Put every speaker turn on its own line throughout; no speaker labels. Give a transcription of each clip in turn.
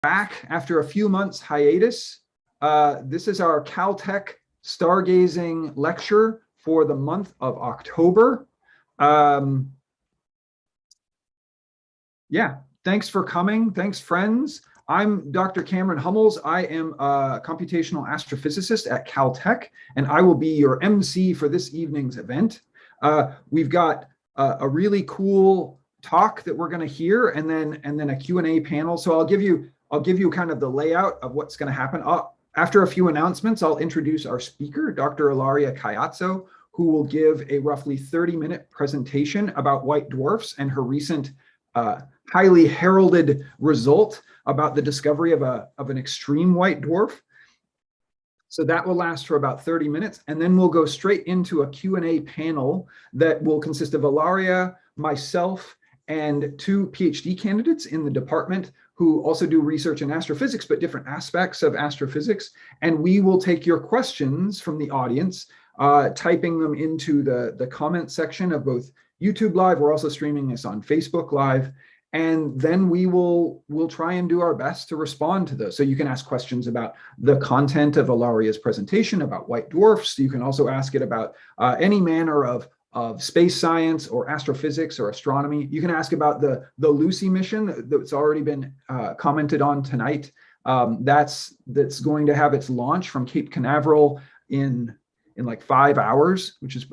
Back after a few months hiatus. This is our Caltech stargazing lecture for the month of October. Yeah, thanks for coming. Thanks, friends. I'm Dr. Cameron Hummels. I am a computational astrophysicist at Caltech, and I will be your MC for this evening's event. We've got a really cool talk that we're going to hear, and then a Q&A panel. So I'll give you kind of the layout of what's going to happen. After a few announcements, I'll introduce our speaker, Dr. Ilaria Caiazzo, who will give a roughly 30-minute presentation about white dwarfs and her recent highly heralded result about the discovery of an extreme white dwarf. So that will last for about 30 minutes, and then we'll go straight into a Q&A panel that will consist of Ilaria, myself, and two PhD candidates in the department who also do research in astrophysics, but different aspects of astrophysics. And we will take your questions from the audience, typing them into the comment section of both YouTube Live. We're also streaming this on Facebook Live. And then we'll try and do our best to respond to those. So you can ask questions about the content of Ilaria's presentation about white dwarfs. You can also ask it about any manner of space science or astrophysics or astronomy. You can ask about the Lucy mission that's already been commented on tonight. That's going to have its launch from Cape Canaveral in like 5 hours, which is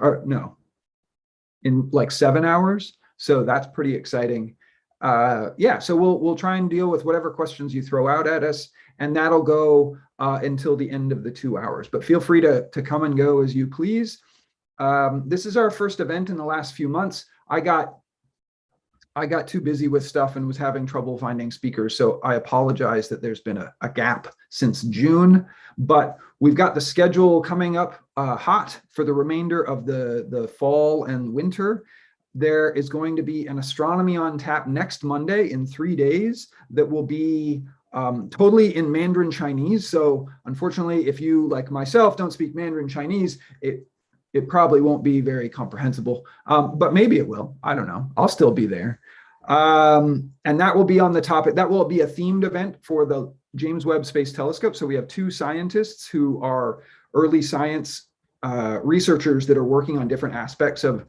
in like 7 hours. So that's pretty exciting. Yeah, so we'll try and deal with whatever questions you throw out at us, and that'll go until the end of the 2 hours. But feel free to come and go as you please. This is our first event in the last few months. I got too busy with stuff and was having trouble finding speakers, so I apologize that there's been a gap since June. But we've got the schedule coming up hot for the remainder of the fall and winter. There is going to be an astronomy on tap next Monday in 3 days that will be totally in Mandarin Chinese. So unfortunately, if you, like myself, don't speak Mandarin Chinese, it probably won't be very comprehensible, but maybe it will. I don't know. I'll still be there. And that will be on the topic. That will be a themed event for the James Webb Space Telescope. So we have two scientists who are early science researchers that are working on different aspects of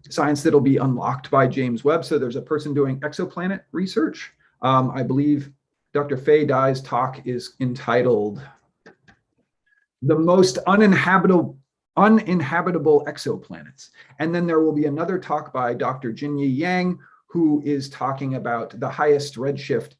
science that'll be unlocked by James Webb. So there's a person doing exoplanet research. I believe Dr. Fei Dai's talk is entitled "The Most Uninhabitable Exoplanets." And then there will be another talk by Dr. Jinyi Yang, who is talking about the highest redshift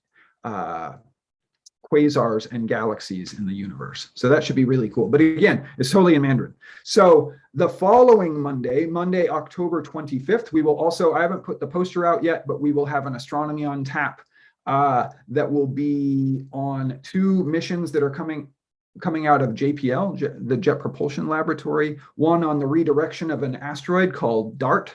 quasars and galaxies in the universe. So that should be really cool. But again, it's totally in Mandarin. So the following Monday, October 25th, we will also, I haven't put the poster out yet, but we will have an astronomy on tap that will be on two missions that are coming out of JPL, the Jet Propulsion Laboratory, one on the redirection of an asteroid called DART,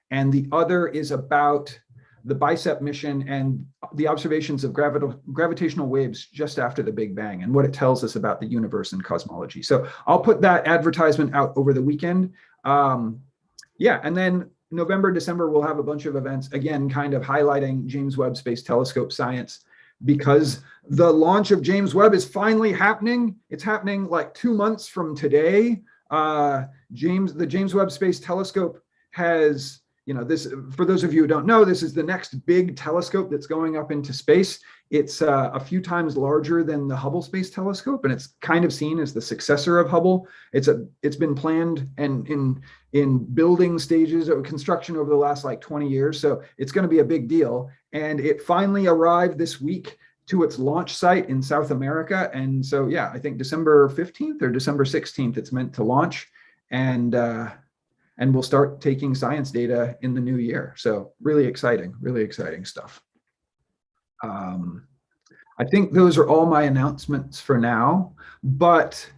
and the other is about the BICEP mission and the observations of gravitational waves just after the Big Bang and what it tells us about the universe and cosmology. So I'll put that advertisement out over the weekend. Yeah, and then November, December, we'll have a bunch of events, again, kind of highlighting James Webb Space Telescope science, because the launch of James Webb is finally happening. It's happening like 2 months from today. The James Webb Space Telescope has, this, for those of you who don't know, this is the next big telescope that's going up into space. It's a few times larger than the Hubble Space Telescope, and it's kind of seen as the successor of Hubble. It's been planned and in building stages of construction over the last like 20 years. So it's going to be a big deal. And it finally arrived this week to its launch site in South America. And so, yeah, I think December 15th or December 16th, it's meant to launch. And we'll start taking science data in the new year. So really exciting stuff. I think those are all my announcements for now, but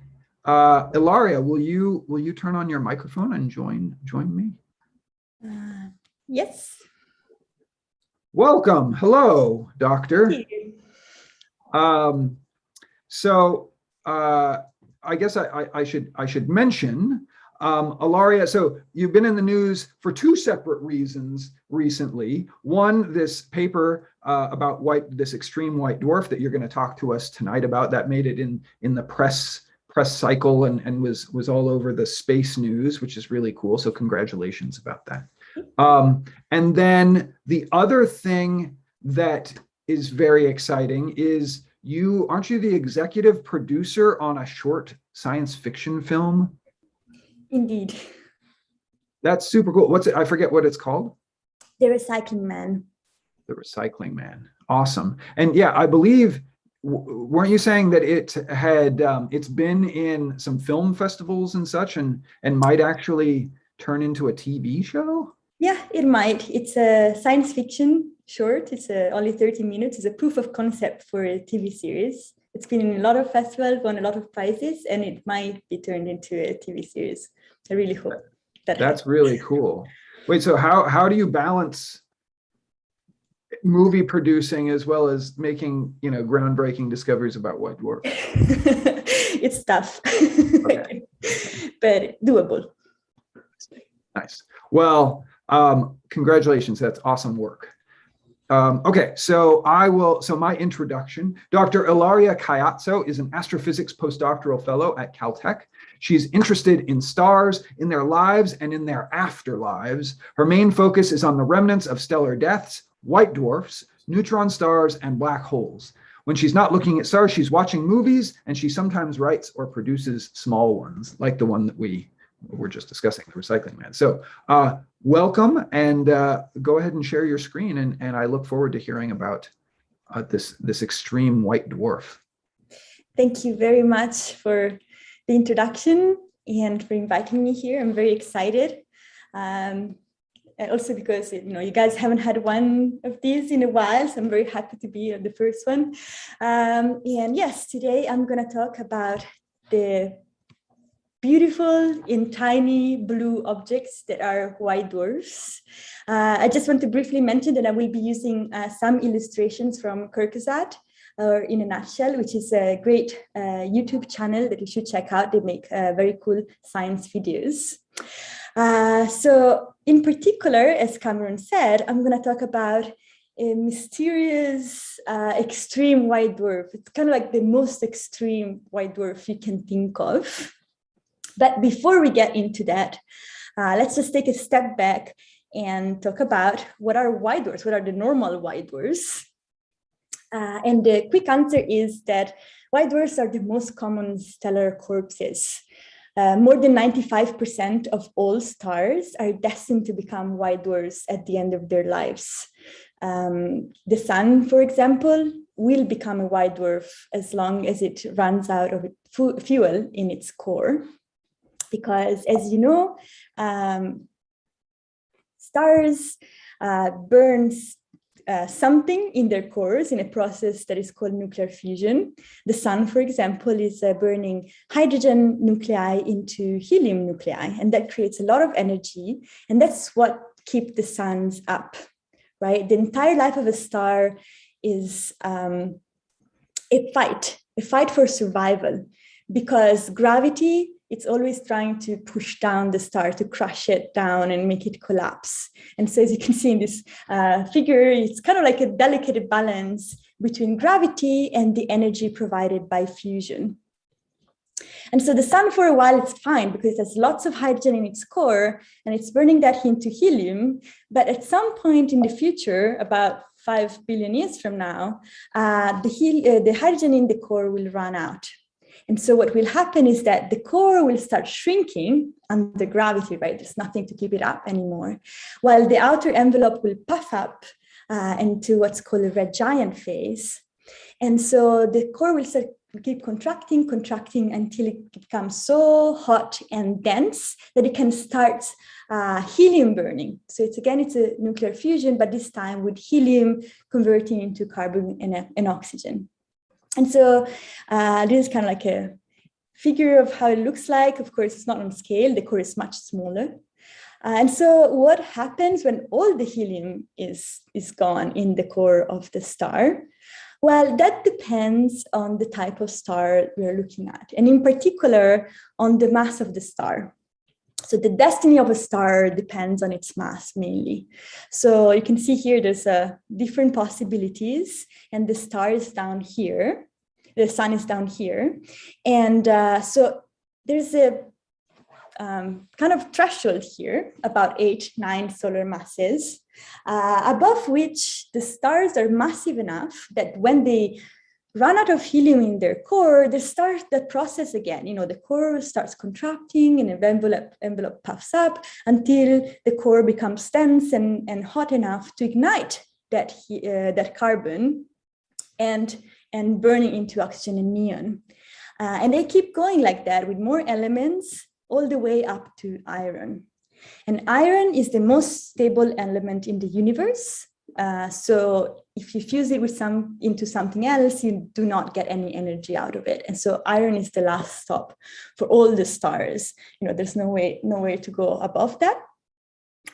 Ilaria, will you turn on your microphone and join me?
Yes.
Welcome. Hello, Doctor.
Thank you.
So I guess I should mention, Ilaria, so you've been in the news for two separate reasons recently. One, this paper about this extreme white dwarf that you're going to talk to us tonight about. That made it in the press cycle and was all over the space news, which is really cool. So congratulations about that. And then the other thing that is very exciting is aren't you the executive producer on a short science fiction film?
Indeed.
That's super cool. I forget what it's called.
The Recycling Man.
The Recycling Man. Awesome. And yeah, I believe, weren't you saying that it's been in some film festivals and such and might actually turn into a TV show?
Yeah, it might. It's a science fiction short. It's only 30 minutes. It's a proof of concept for a TV series. It's been in a lot of festivals, won a lot of prizes, and it might be turned into a TV series. I really hope that
That's
happens.
really cool. Wait, so how do you balance movie producing as well as making, groundbreaking discoveries about white dwarfs?
It's tough,
Okay.
but doable.
Nice. Well, congratulations. That's awesome work. Okay, so my introduction. Dr. Ilaria Caiazzo is an astrophysics postdoctoral fellow at Caltech. She's interested in stars, in their lives, and in their afterlives. Her main focus is on the remnants of stellar deaths, white dwarfs, neutron stars, and black holes. When she's not looking at stars, she's watching movies, and she sometimes writes or produces small ones, like the one that we were just discussing, the Recycling Man. So welcome, and go ahead and share your screen, and I look forward to hearing about this extreme white dwarf.
Thank you very much for the introduction and for inviting me here. I'm very excited. And also because you guys haven't had one of these in a while, so I'm very happy to be on the first one. And yes, today I'm going to talk about the beautiful and tiny blue objects that are white dwarfs. I just want to briefly mention that I will be using some illustrations from Kirkazat, or In a Nutshell, which is a great YouTube channel that you should check out. They make very cool science videos. So in particular, as Cameron said, I'm going to talk about a mysterious extreme white dwarf. It's kind of like the most extreme white dwarf you can think of. But before we get into that, let's just take a step back and talk about what are white dwarfs, what are the normal white dwarfs. And the quick answer is that white dwarfs are the most common stellar corpses. More than 95% of all stars are destined to become white dwarfs at the end of their lives. The sun, for example, will become a white dwarf as long as it runs out of fuel in its core. Because as you know, stars burn something in their cores in a process that is called nuclear fusion. The sun, for example, is burning hydrogen nuclei into helium nuclei, and that creates a lot of energy, and that's what keeps the suns up, right? The entire life of a star is a fight for survival, because gravity, it's always trying to push down the star, to crush it down and make it collapse. And so as you can see in this figure, it's kind of like a delicate balance between gravity and the energy provided by fusion. And so the sun, for a while, it's fine because it has lots of hydrogen in its core and it's burning that into helium. But at some point in the future, about 5 billion years from now, the hydrogen in the core will run out. And so what will happen is that the core will start shrinking under gravity, right? There's nothing to keep it up anymore, while the outer envelope will puff up into what's called a red giant phase. And so the core will keep contracting until it becomes so hot and dense that it can start helium burning. So it's a nuclear fusion, but this time with helium converting into carbon and oxygen. And so this is kind of like a figure of how it looks like. Of course, it's not on scale. The core is much smaller. And so what happens when all the helium is gone in the core of the star? Well, that depends on the type of star we're looking at, and in particular on the mass of the star. So the destiny of a star depends on its mass mainly. So you can see here there's different possibilities, and the star is down here. The sun is down here. And so there's a kind of threshold here, about 8-9 solar masses, above which the stars are massive enough that when they run out of helium in their core, they start the process again. You know, the core starts contracting and the envelope puffs up until the core becomes dense and hot enough to ignite that carbon and burning into oxygen and neon. And they keep going like that with more elements all the way up to iron. And iron is the most stable element in the universe. So if you fuse it with into something else, you do not get any energy out of it. And so iron is the last stop for all the stars. You know, there's no way to go above that.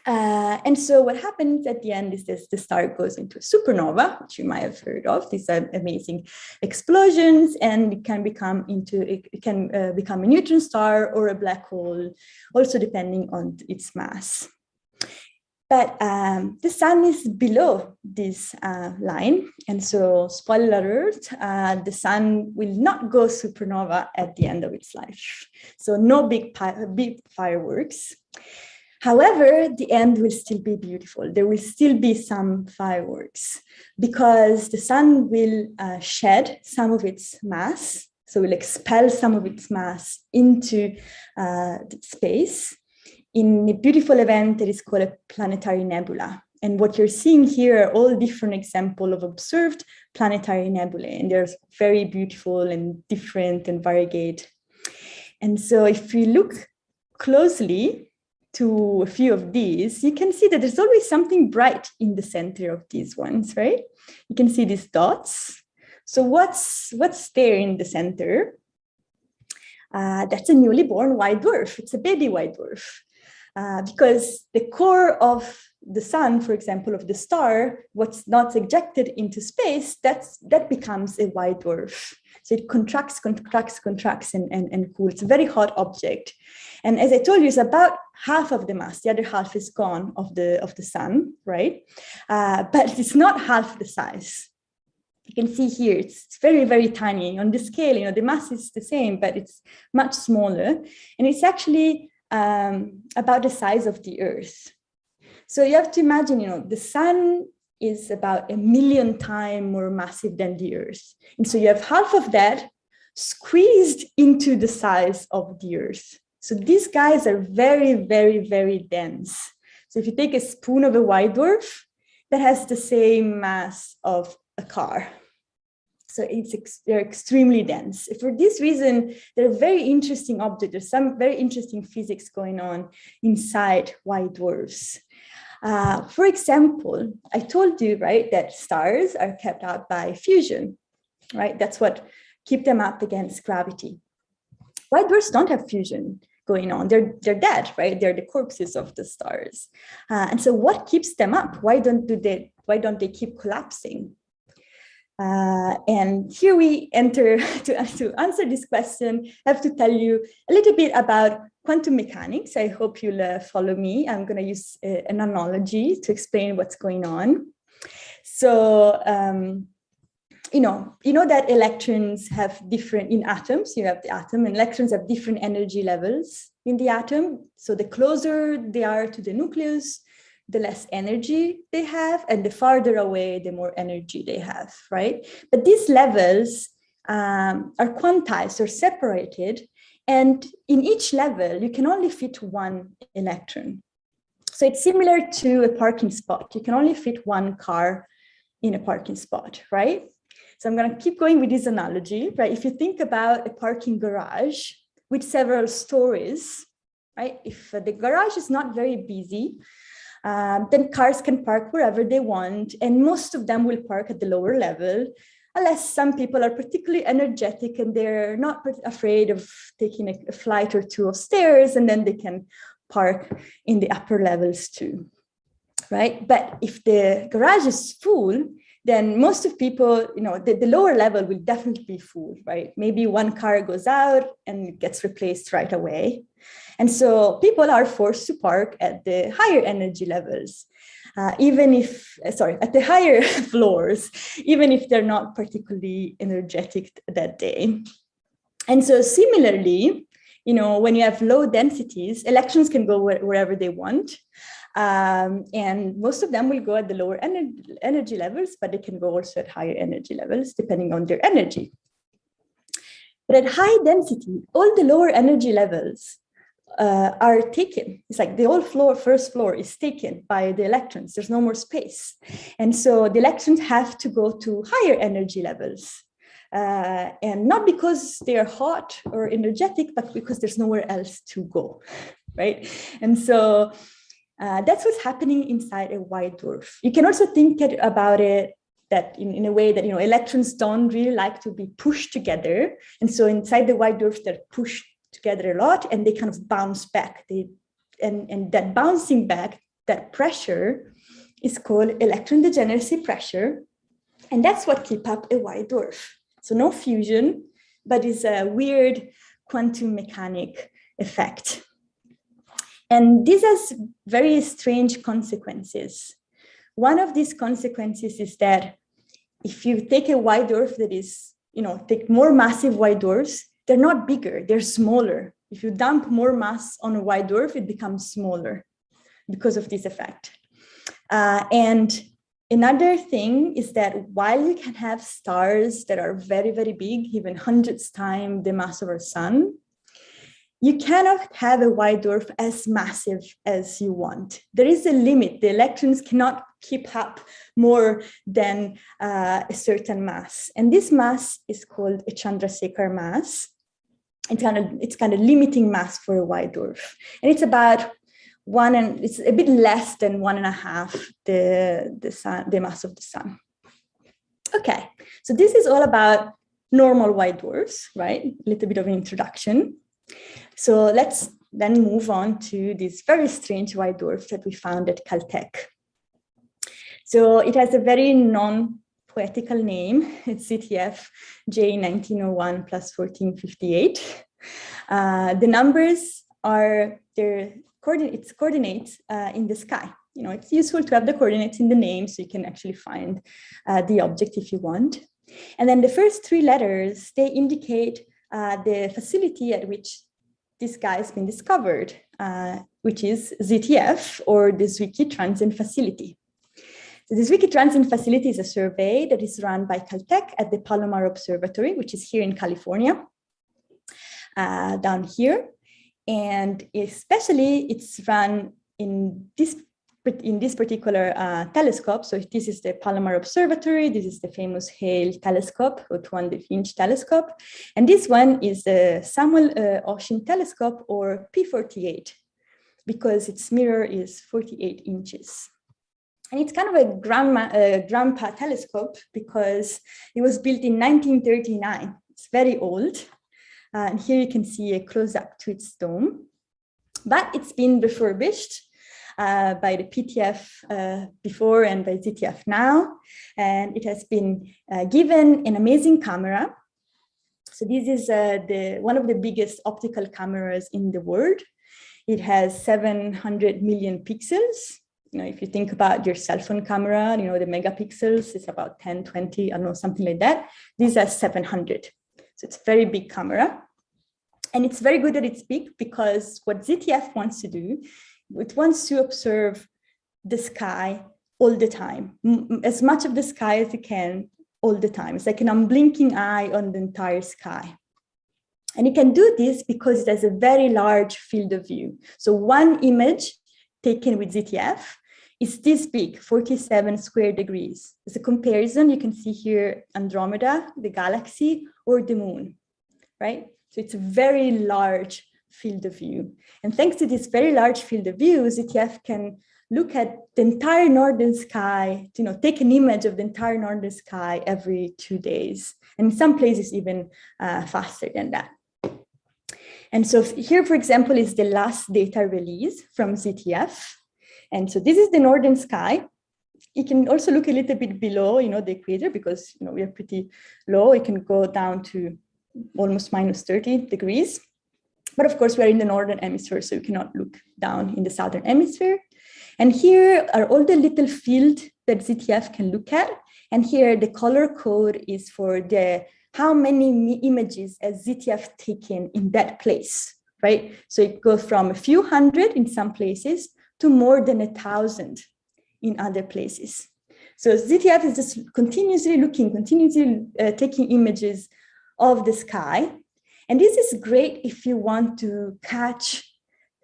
And so what happens at the end is the star goes into a supernova, which you might have heard of. These are amazing explosions, and it can become a neutron star or a black hole, also depending on its mass. But the sun is below this line. And so, spoiler alert, the sun will not go supernova at the end of its life. So no big fireworks. However, the end will still be beautiful. There will still be some fireworks because the sun will shed some of its mass. So will expel some of its mass into space in a beautiful event that is called a planetary nebula. And what you're seeing here are all different examples of observed planetary nebulae. And they're very beautiful and different and variegate. And so if we look closely to a few of these, you can see that there's always something bright in the center of these ones, right? You can see these dots. So what's there in the center? That's a newly born white dwarf. It's a baby white dwarf. Because the core of the sun, for example, of the star, what's not ejected into space, that becomes a white dwarf. So it contracts, and cools. It's a very hot object. And as I told you, it's about half of the mass. The other half is gone of the sun, right? But it's not half the size. You can see here, it's very, very tiny. On the scale, you know, the mass is the same, but it's much smaller. And it's actually about the size of the Earth. So you have to imagine, you know, the sun is about 1 million times more massive than the Earth. And so you have half of that squeezed into the size of the Earth. So these guys are very, very, very dense. So if you take a spoon of a white dwarf, that has the same mass of a car. So they're extremely dense. For this reason, they're very interesting objects. There's some very interesting physics going on inside white dwarfs. For example, I told you, right, that stars are kept out by fusion, right? That's what keeps them up against gravity. White dwarfs don't have fusion going on. They're dead, right? They're the corpses of the stars. And so what keeps them up? Why don't they keep collapsing? And here we enter to answer this question. I have to tell you a little bit about quantum mechanics. I hope you'll follow me. I'm going to use an analogy to explain what's going on. So, you know that electrons have different, in atoms, you have the atom, and electrons have different energy levels in the atom. So the closer they are to the nucleus, the less energy they have, and the farther away, the more energy they have, right? But these levels are quantized or separated, and in each level, you can only fit one electron. So it's similar to a parking spot. You can only fit one car in a parking spot, right? So I'm going to keep going with this analogy, right? If you think about a parking garage with several stories, right? If the garage is not very busy, then cars can park wherever they want, and most of them will park at the lower level, unless some people are particularly energetic and they're not afraid of taking a flight or two of stairs, and then they can park in the upper levels too, right? But if the garage is full, then most of people, the lower level will definitely be full, right? Maybe one car goes out and gets replaced right away. And so people are forced to park at the higher energy levels, at the higher floors, even if they're not particularly energetic that day. And so similarly, when you have low densities, electrons can go wherever they want. And most of them will go at the lower energy levels, but they can go also at higher energy levels, depending on their energy. But at high density, all the lower energy levels are taken. It's like the whole first floor is taken by the electrons. There's no more space. And so the electrons have to go to higher energy levels. And not because they are hot or energetic, but because there's nowhere else to go, right? And so that's what's happening inside a white dwarf. You can also think about it that in a way that, electrons don't really like to be pushed together. And so inside the white dwarf, they're pushed together a lot and they kind of bounce back. And that bouncing back, that pressure is called electron degeneracy pressure. And that's what keeps up a white dwarf. So no fusion, but it's a weird quantum mechanic effect. And this has very strange consequences. One of these consequences is that if you take a white dwarf that is, take more massive white dwarfs, they're not bigger, they're smaller. If you dump more mass on a white dwarf, it becomes smaller because of this effect. And another thing is that while you can have stars that are very, very big, even hundreds times the mass of our sun, you cannot have a white dwarf as massive as you want. There is a limit. The electrons cannot keep up more than a certain mass. And this mass is called a Chandrasekhar mass. It's kind of limiting mass for a white dwarf. And it's about it's a bit less than 1.5 the mass of the sun. Okay, so this is all about normal white dwarfs, right? A little bit of an introduction. So let's then move on to this very strange white dwarf that we found at Caltech. So it has a very non-poetical name. It's ZTF J1901 plus 1458. The numbers are their coordinates in the sky. It's useful to have the coordinates in the name so you can actually find the object if you want. And then the first 3 letters, they indicate the facility at which this guy has been discovered, which is ZTF, or the Zwicky Transient Facility. So the Zwicky Transient Facility is a survey that is run by Caltech at the Palomar Observatory, which is here in California, down here. And especially it's run in this particular telescope. So this is the Palomar Observatory. This is the famous Hale telescope, or 200-inch telescope. And this one is the Samuel Oschin telescope, or P48, because its mirror is 48 inches. And it's kind of a grandpa telescope because it was built in 1939. It's very old. And here you can see a close-up to its dome. But it's been refurbished by the PTF before and by ZTF now. And it has been given an amazing camera. So this is one of the biggest optical cameras in the world. It has 700 million pixels. If you think about your cell phone camera, the megapixels, it's about 10, 20, I don't know, something like that. These are 700. So it's a very big camera. And it's very good that it's big because what ZTF wants to do, it wants to observe the sky all the time, as much of the sky as it can all the time. It's like an unblinking eye on the entire sky. And it can do this because it has a very large field of view. So one image taken with ZTF is this big, 47 square degrees. As a comparison, you can see here Andromeda, the galaxy, or the moon, right? So it's a very large field of view. And thanks to this very large field of view, ZTF can look at the entire northern sky, take an image of the entire northern sky every 2 days. And in some places even faster than that. And so here, for example, is the last data release from ZTF. And so this is the northern sky. you can also look a little bit below, the equator, because, we are pretty low. It can go down to almost minus 30 degrees. But of course, we're in the northern hemisphere, so you cannot look down in the southern hemisphere. And here are all the little fields that ZTF can look at. And here the color code is for how many images has ZTF taken in that place, right? So it goes from a few hundred in some places to more than 1,000 in other places. So ZTF is just continuously looking, taking images of the sky. And this is great if you want to catch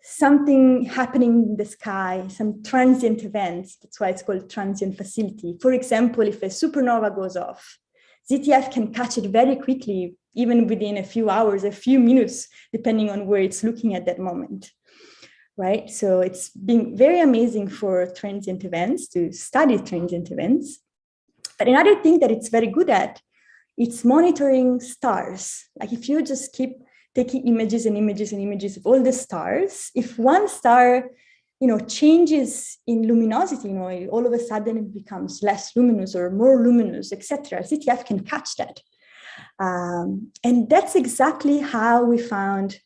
something happening in the sky, some transient events. That's why it's called transient facility. For example, if a supernova goes off, ZTF can catch it very quickly, even within a few hours, a few minutes, depending on where it's looking at that moment, right? So it's been very amazing for transient events, to study transient events. But another thing that it's very good at, it's monitoring stars. Like if you just keep taking images and images and images of all the stars, if one star, changes in luminosity, all of a sudden it becomes less luminous or more luminous, etc. ZTF can catch that. And that's exactly how we found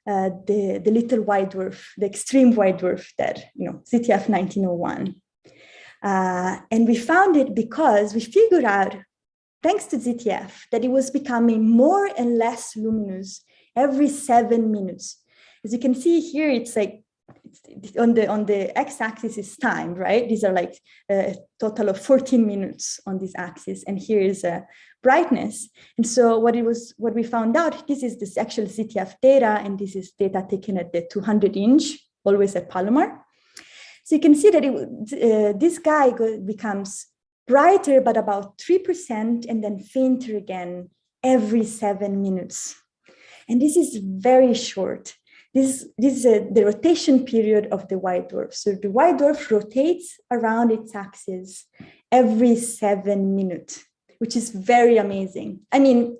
the little white dwarf, the extreme white dwarf that, ZTF 1901. And we found it because we figured out, thanks to ZTF, that it was becoming more and less luminous every 7 minutes. As you can see here, it's like on the x-axis is time, right? These are like a total of 14 minutes on this axis, and here is brightness. And so what we found out, this is this actual ZTF data, and this is data taken at the 200-inch, always at Palomar. So you can see that this guy becomes brighter, but about 3%, and then fainter again every 7 minutes. And this is very short. This is the rotation period of the white dwarf. So the white dwarf rotates around its axis every 7 minutes, which is very amazing. I mean,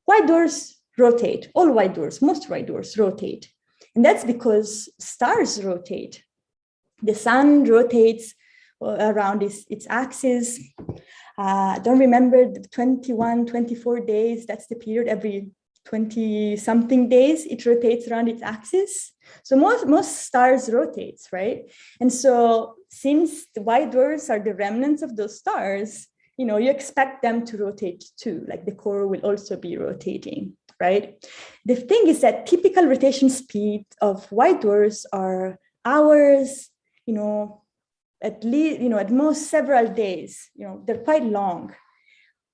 white dwarfs rotate, all white dwarfs, most white dwarfs rotate. And that's because stars rotate. The sun rotates around its axis. Don't remember the 21, 24 days, that's the period, every 20-something days, it rotates around its axis. So most stars rotates, right? And so since the white dwarfs are the remnants of those stars, you expect them to rotate too, like the core will also be rotating, right? The thing is that typical rotation speed of white dwarfs are hours, at least, at most several days, they're quite long.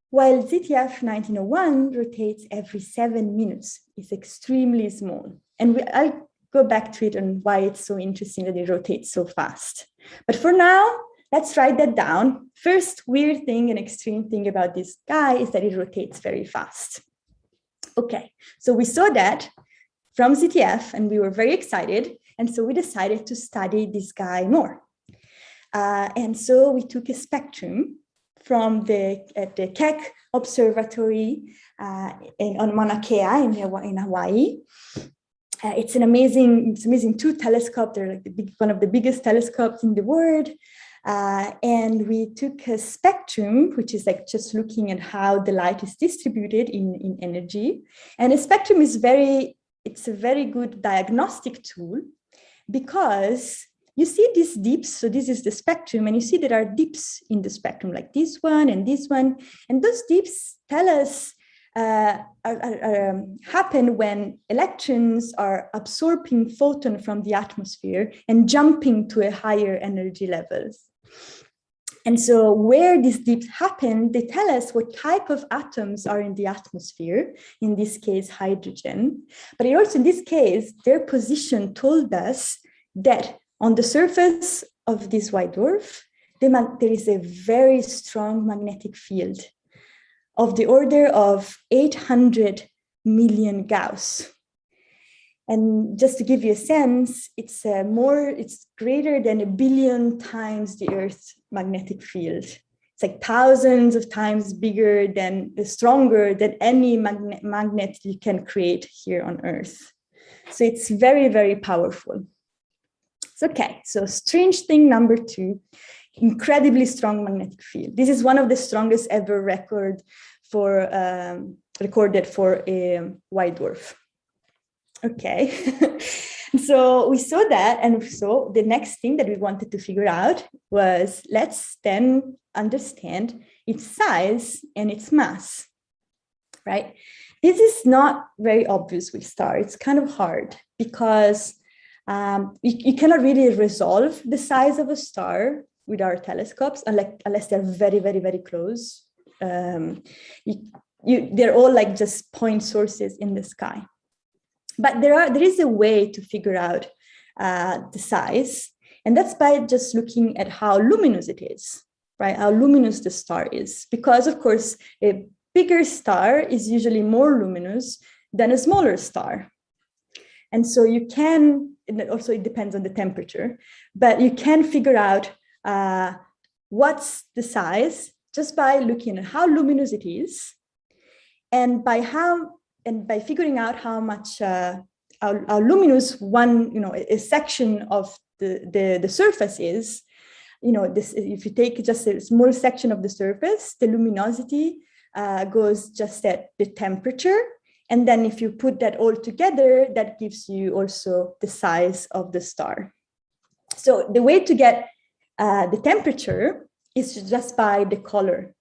While ZTF 1901 rotates every 7 minutes, it's extremely small. And I'll go back to it and why it's so interesting that it rotates so fast. But for now, let's write that down. First weird thing and extreme thing about this guy is that it rotates very fast. Okay, so we saw that from ZTF and we were very excited. And so we decided to study this guy more. And so we took a spectrum from the Keck observatory on Mauna Kea in Hawaii. It's an amazing two telescopes. They're like one of the biggest telescopes in the world. And we took a spectrum, which is like just looking at how the light is distributed in energy. And a spectrum is it's a very good diagnostic tool because you see these dips. So this is the spectrum, and you see there are dips in the spectrum, like this one and this one. And those dips tell us happen when electrons are absorbing photon from the atmosphere and jumping to a higher energy levels. And so where these dips happen, they tell us what type of atoms are in the atmosphere, in this case, hydrogen. But also in this case, their position told us that on the surface of this white dwarf, there is a very strong magnetic field of the order of 800 million Gauss. And just to give you a sense, it's greater than 1 billion times the Earth's magnetic field. It's like thousands of times bigger stronger than any magnet you can create here on Earth. So it's very, very powerful. Okay, so strange thing number 2 incredibly strong magnetic field. This is one of the strongest ever recorded for a white dwarf. Okay, so we saw that, and so the next thing that we wanted to figure out was, let's then understand its size and its mass, right? This is not very obvious with stars. It's kind of hard because you cannot really resolve the size of a star with our telescopes unless they're very, very, very close. They're all like just point sources in the sky. But there is a way to figure out the size, and that's by just looking at how luminous it is, right? How luminous the star is, because of course a bigger star is usually more luminous than a smaller star. And so you can, and also it depends on the temperature, but you can figure out what's the size just by looking at how luminous it is, and by figuring out how much how luminous a section of the surface is. If you take just a small section of the surface, the luminosity goes just at the temperature. And then if you put that all together, that gives you also the size of the star. So the way to get the temperature is just by the color.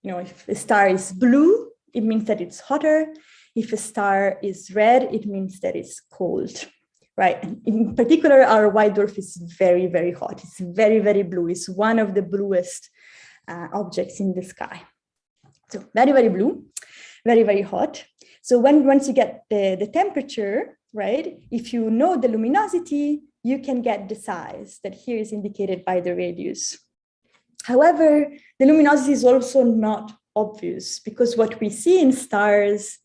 If a star is blue, it means that it's hotter. If a star is red, it means that it's cold, right? And in particular, our white dwarf is very, very hot. It's very, very blue. It's one of the bluest objects in the sky. So very, very blue, very, very hot. So once you get the temperature, right, if you know the luminosity, you can get the size that here is indicated by the radius. However, the luminosity is also not obvious, because what we see in stars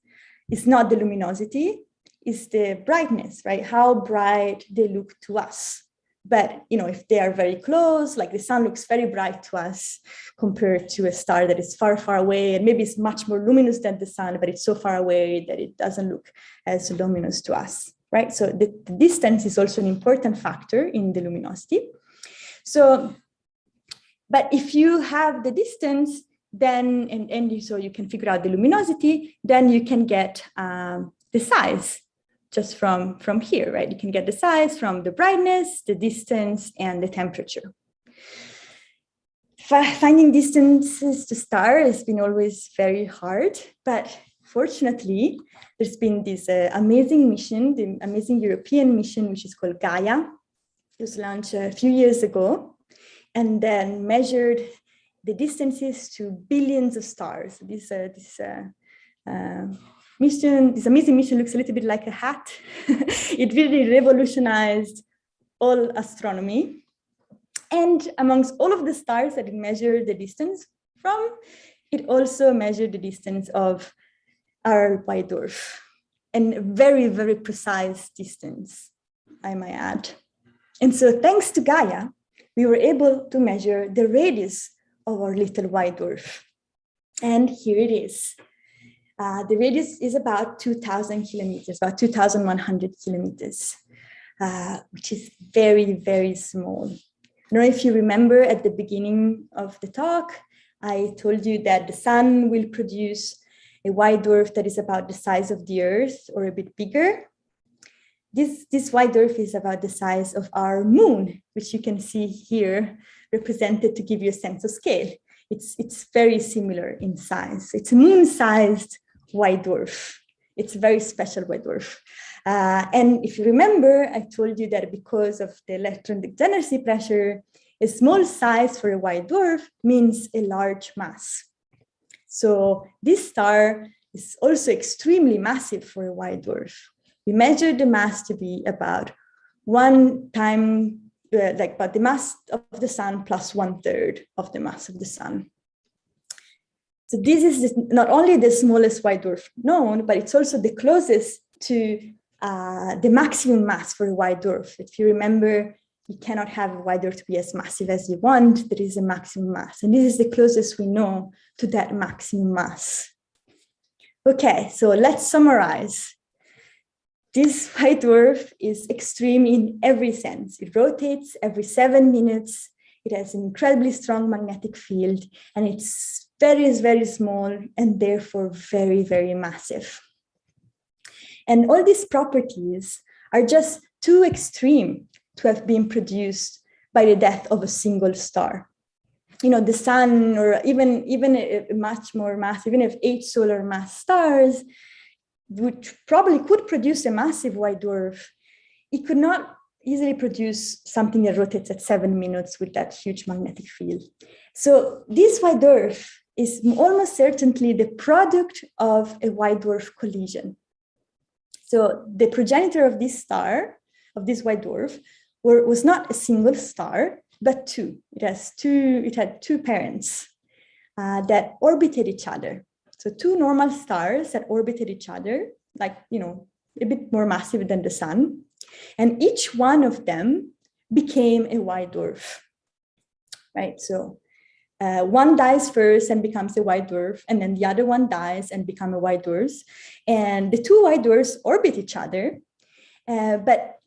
is not the luminosity, it's the brightness, right? How bright they look to us. But if they are very close, like the sun looks very bright to us compared to a star that is far, far away, and maybe it's much more luminous than the sun, but it's so far away that it doesn't look as luminous to us, right? So the distance is also an important factor in the luminosity. So, but if you have the distance, then so you can figure out the luminosity, then you can get the size just from here, right? You can get the size from the brightness, the distance, and the temperature. Finding distances to stars has been always very hard, but fortunately, there's been this amazing mission, the amazing European mission, which is called Gaia. It was launched a few years ago, and then measured the distances to billions of stars. This amazing mission looks a little bit like a hat. It really revolutionized all astronomy. And amongst all of the stars that it measured the distance from, it also measured the distance of our white dwarf, and a very, very precise distance, I might add. And so thanks to Gaia, we were able to measure the radius of our little white dwarf. And here it is. The radius is about 2,000 kilometers, about 2,100 kilometers, which is very, very small. I don't know if you remember at the beginning of the talk, I told you that the sun will produce a white dwarf that is about the size of the Earth or a bit bigger. This white dwarf is about the size of our moon, which you can see here represented to give you a sense of scale. It's very similar in size. It's a moon-sized white dwarf. It's a very special white dwarf. And if you remember, I told you that because of the electron degeneracy pressure, a small size for a white dwarf means a large mass. So this star is also extremely massive for a white dwarf. We measured the mass to be about about the mass of the sun plus 1/3 of the mass of the sun. So this is not only the smallest white dwarf known, but it's also the closest to the maximum mass for a white dwarf. If you remember, you cannot have a white dwarf to be as massive as you want. There is a maximum mass, and this is the closest we know to that maximum mass. Okay, so let's summarize. This white dwarf is extreme in every sense. It rotates every 7 minutes. It has an incredibly strong magnetic field, and it's very, very small and therefore very, very massive. And all these properties are just too extreme to have been produced by the death of a single star. The sun, or even a much more massive, even if 8 solar mass stars, which probably could produce a massive white dwarf, it could not easily produce something that rotates at 7 minutes with that huge magnetic field. So this white dwarf is almost certainly the product of a white dwarf collision. So the progenitor of this star, of this white dwarf, was not a single star, but two. It had two parents that orbited each other. So two normal stars that orbited each other, like, a bit more massive than the sun. And each one of them became a white dwarf, right? So one dies first and becomes a white dwarf, and then the other one dies and becomes a white dwarf. And the two white dwarfs orbit each other. But,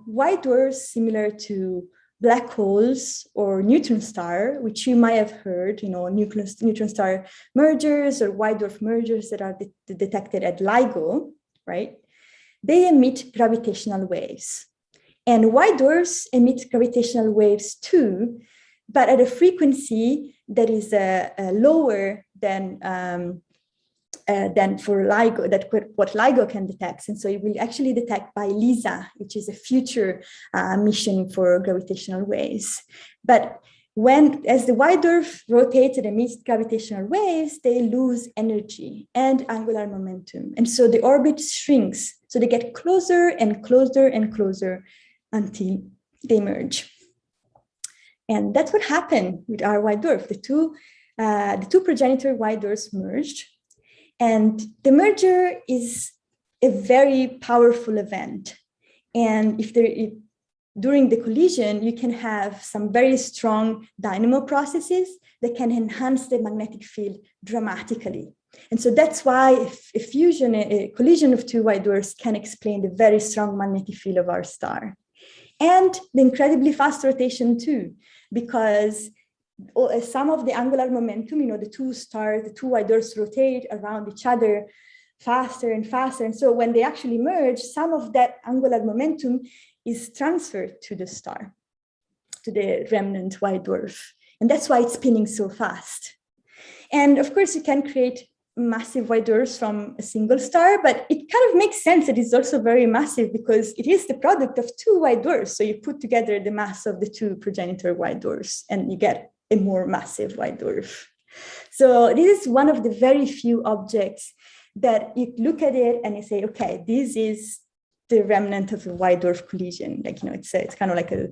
white dwarfs, similar to black holes or neutron star, which you might have heard, neutron star mergers or white dwarf mergers that are detected at LIGO, right? They emit gravitational waves. And white dwarfs emit gravitational waves too, but at a frequency that is lower than for LIGO, what LIGO can detect. And so it will actually detect by LISA, which is a future mission for gravitational waves. But as the white dwarf rotates and emits gravitational waves, they lose energy and angular momentum. And so the orbit shrinks. So they get closer and closer and closer until they merge. And that's what happened with our white dwarf. The two progenitor white dwarfs merged. And the merger is a very powerful event. And during the collision, you can have some very strong dynamo processes that can enhance the magnetic field dramatically. And so that's why a collision of two white dwarfs can explain the very strong magnetic field of our star. And the incredibly fast rotation too, because some of the angular momentum, the two white dwarfs rotate around each other faster and faster. And so when they actually merge, some of that angular momentum is transferred to the star, to the remnant white dwarf. And that's why it's spinning so fast. And of course, you can create massive white dwarfs from a single star, but it kind of makes sense that it's also very massive because it is the product of two white dwarfs. So you put together the mass of the two progenitor white dwarfs and you get a more massive white dwarf. So this is one of the very few objects that you look at it and you say, okay, this is the remnant of a white dwarf collision. Like, it's kind of like a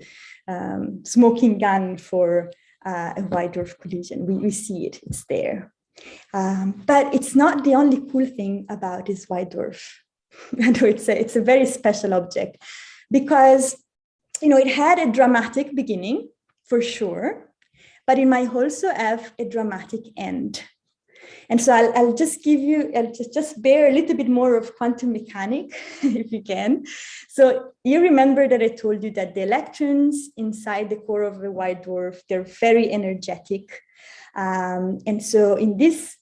smoking gun for a white dwarf collision. We see it, it's there. But it's not the only cool thing about this white dwarf. It's a very special object because, it had a dramatic beginning for sure, but it might also have a dramatic end. And so I'll just bear a little bit more of quantum mechanics, if you can. So you remember that I told you that the electrons inside the core of a white dwarf, they're very energetic. And so in this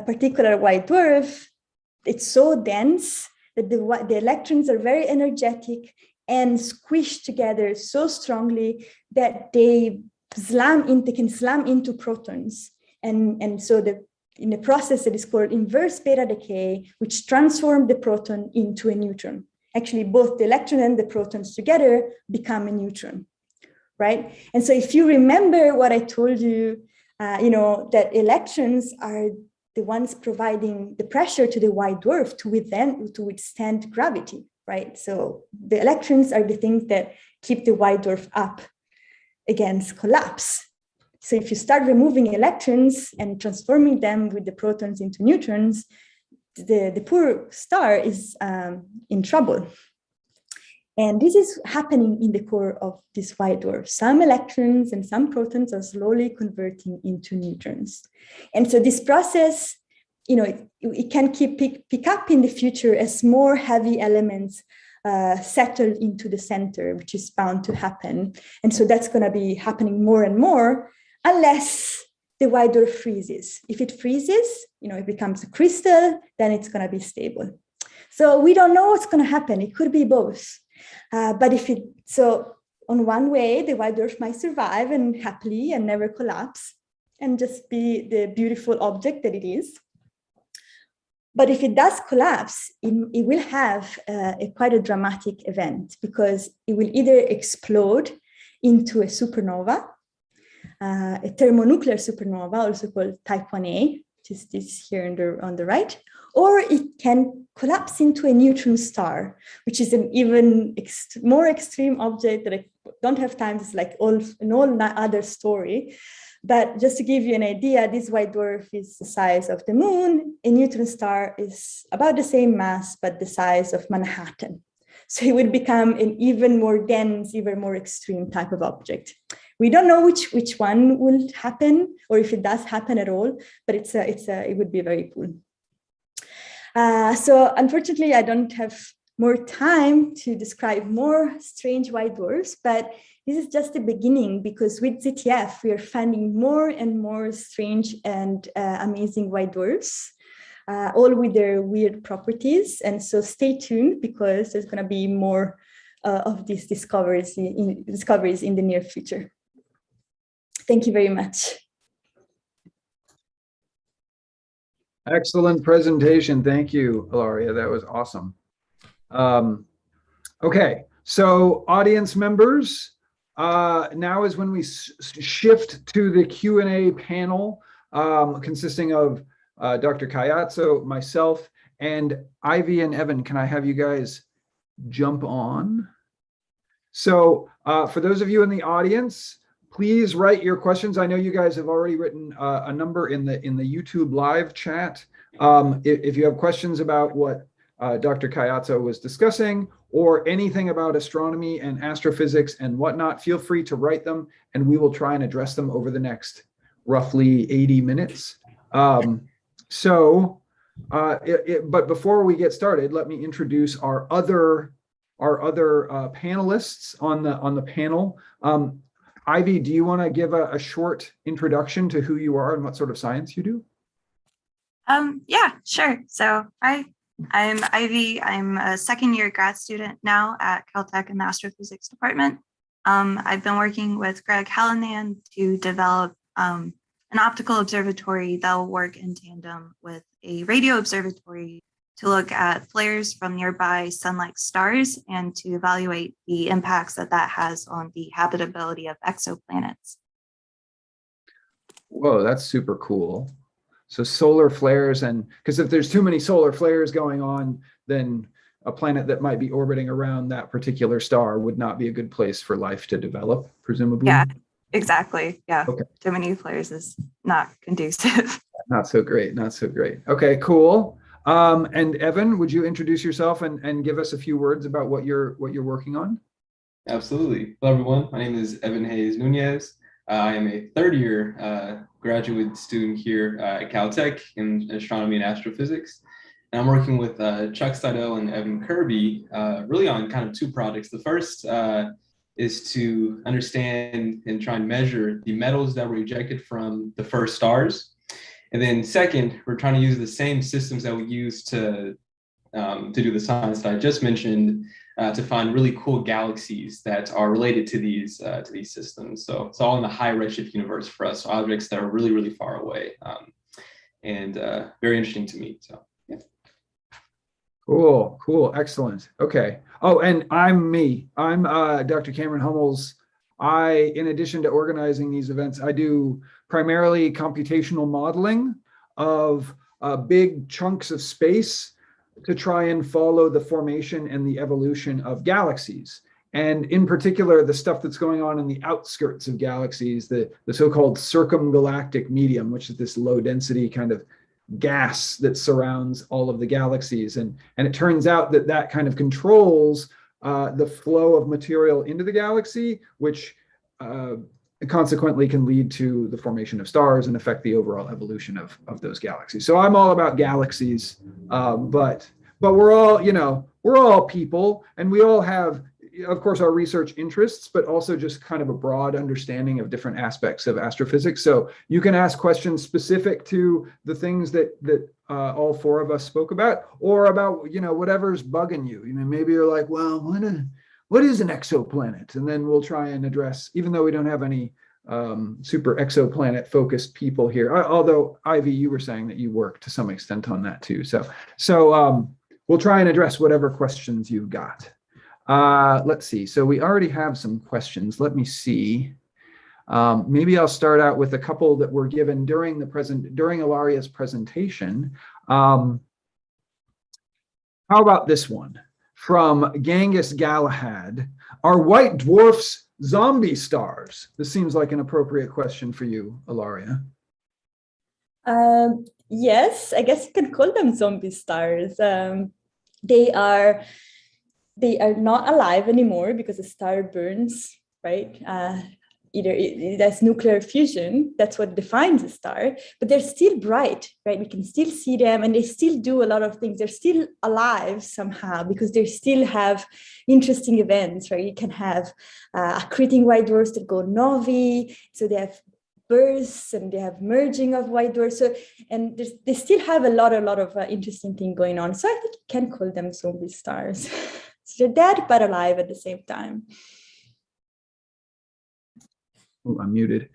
particular white dwarf, it's so dense that the electrons are very energetic and squished together so strongly that they can slam into protons. And so in a process that is called inverse beta decay, which transforms the proton into a neutron. Actually, both the electron and the protons together become a neutron, right? And so if you remember what I told you, that electrons are the ones providing the pressure to the white dwarf to withstand gravity, right? So the electrons are the things that keep the white dwarf up against collapse. So if you start removing electrons and transforming them with the protons into neutrons, the poor star is in trouble. And this is happening in the core of this white dwarf. Some electrons and some protons are slowly converting into neutrons. And so this process, it can pick up in the future as more heavy elements settle into the center, which is bound to happen. And so that's going to be happening more and more, unless the white dwarf freezes. If it freezes, it becomes a crystal, then it's going to be stable. So we don't know what's going to happen. It could be both. But on one way, the white dwarf might survive and happily and never collapse and just be the beautiful object that it is. But if it does collapse, it will have quite a dramatic event, because it will either explode into a supernova, a thermonuclear supernova, also called type 1a, which is this here on the right, or it can collapse into a neutron star, which is an even more extreme object that I don't have time. It's like an all other story. But just to give you an idea, this white dwarf is the size of the moon. A neutron star is about the same mass, but the size of Manhattan. So it would become an even more dense, even more extreme type of object. We don't know which one will happen, or if it does happen at all, but it would be very cool. So unfortunately, I don't have more time to describe more strange white dwarfs, but this is just the beginning, because with ZTF, we are finding more and more strange and amazing white dwarfs, all with their weird properties. And so stay tuned, because there's going to be more of these discoveries in the near future. Thank you very much.
Excellent presentation. Thank you, Ilaria. That was awesome. Okay, so audience members, now is when we shift to the Q&A panel, consisting of Dr. Caiazzo, myself, and Ivy and Evan. Can I have you guys jump on? So for those of you in the audience, please write your questions. I know you guys have already written a number in the YouTube live chat. If you have questions about what Dr. Caiazzo was discussing, or anything about astronomy and astrophysics and whatnot, feel free to write them, and we will try and address them over the next roughly 80 minutes. But before we get started, let me introduce our other panelists on the panel. Ivy, do you want to give a short introduction to who you are and what sort of science you do?
Yeah, sure. So I'm Ivy. I'm a second-year grad student now at Caltech in the astrophysics department. I've been working with Greg Hallinan to develop an optical observatory that will work in tandem with a radio observatory to look at flares from nearby sun-like stars and to evaluate the impacts that has on the habitability of exoplanets.
Whoa, that's super cool. So solar flares, and because if there's too many solar flares going on, then a planet that might be orbiting around that particular star would not be a good place for life to develop, presumably.
Yeah, exactly. Yeah.
Okay.
Too many flares is not conducive.
Not so great. Not so great. Okay, cool. And Evan, would you introduce yourself and give us a few words about what you're working on?
Absolutely. Hello, everyone. My name is Evan Hayes Nunez. I am a third-year graduate student here at Caltech in astronomy and astrophysics. And I'm working with Chuck Steidel and Evan Kirby really on kind of two projects. The first is to understand and try and measure the metals that were ejected from the first stars. And then second, we're trying to use the same systems that we use to do the science that I just mentioned to find really cool galaxies that are related to these systems. So it's all in the high redshift universe for us, so objects that are really, really far away, and very interesting to me. So yeah.
Cool, excellent. Okay. Oh, and I'm Dr. Cameron Hummels. In addition to organizing these events, I do primarily computational modeling of big chunks of space to try and follow the formation and the evolution of galaxies. And in particular, the stuff that's going on in the outskirts of galaxies, the so-called circumgalactic medium, which is this low density kind of gas that surrounds all of the galaxies. And it turns out that kind of controls the flow of material into the galaxy, which consequently can lead to the formation of stars and affect the overall evolution of those galaxies. So I'm all about galaxies, but we're we're all people, and we all have, of course, our research interests, but also just kind of a broad understanding of different aspects of astrophysics. So you can ask questions specific to the things that all four of us spoke about, or about, you know, whatever's bugging you. You know, maybe you're like, well, what is an exoplanet? And then we'll try and address, even though we don't have any super exoplanet focused people here. Although, Ivy, you were saying that you work to some extent on that too. So we'll try and address whatever questions you've got. Let's see. So we already have some questions. Let me see. Maybe I'll start out with a couple that were given during Ilaria's presentation. How about this one from Genghis Galahad? Are white dwarfs zombie stars? This seems like an appropriate question for you, Ilaria.
Yes, I guess you can call them zombie stars. They are not alive anymore because the star burns, right? Either there's nuclear fusion, that's what defines a star, but they're still bright, right? We can still see them, and they still do a lot of things. They're still alive somehow because they still have interesting events, right? You can have accreting white dwarfs that go novae, so they have bursts and they have merging of white dwarfs. So, and they still have a lot of interesting thing going on. So I think you can call them zombie stars. So they're dead but alive at the same time.
Oh, I'm muted.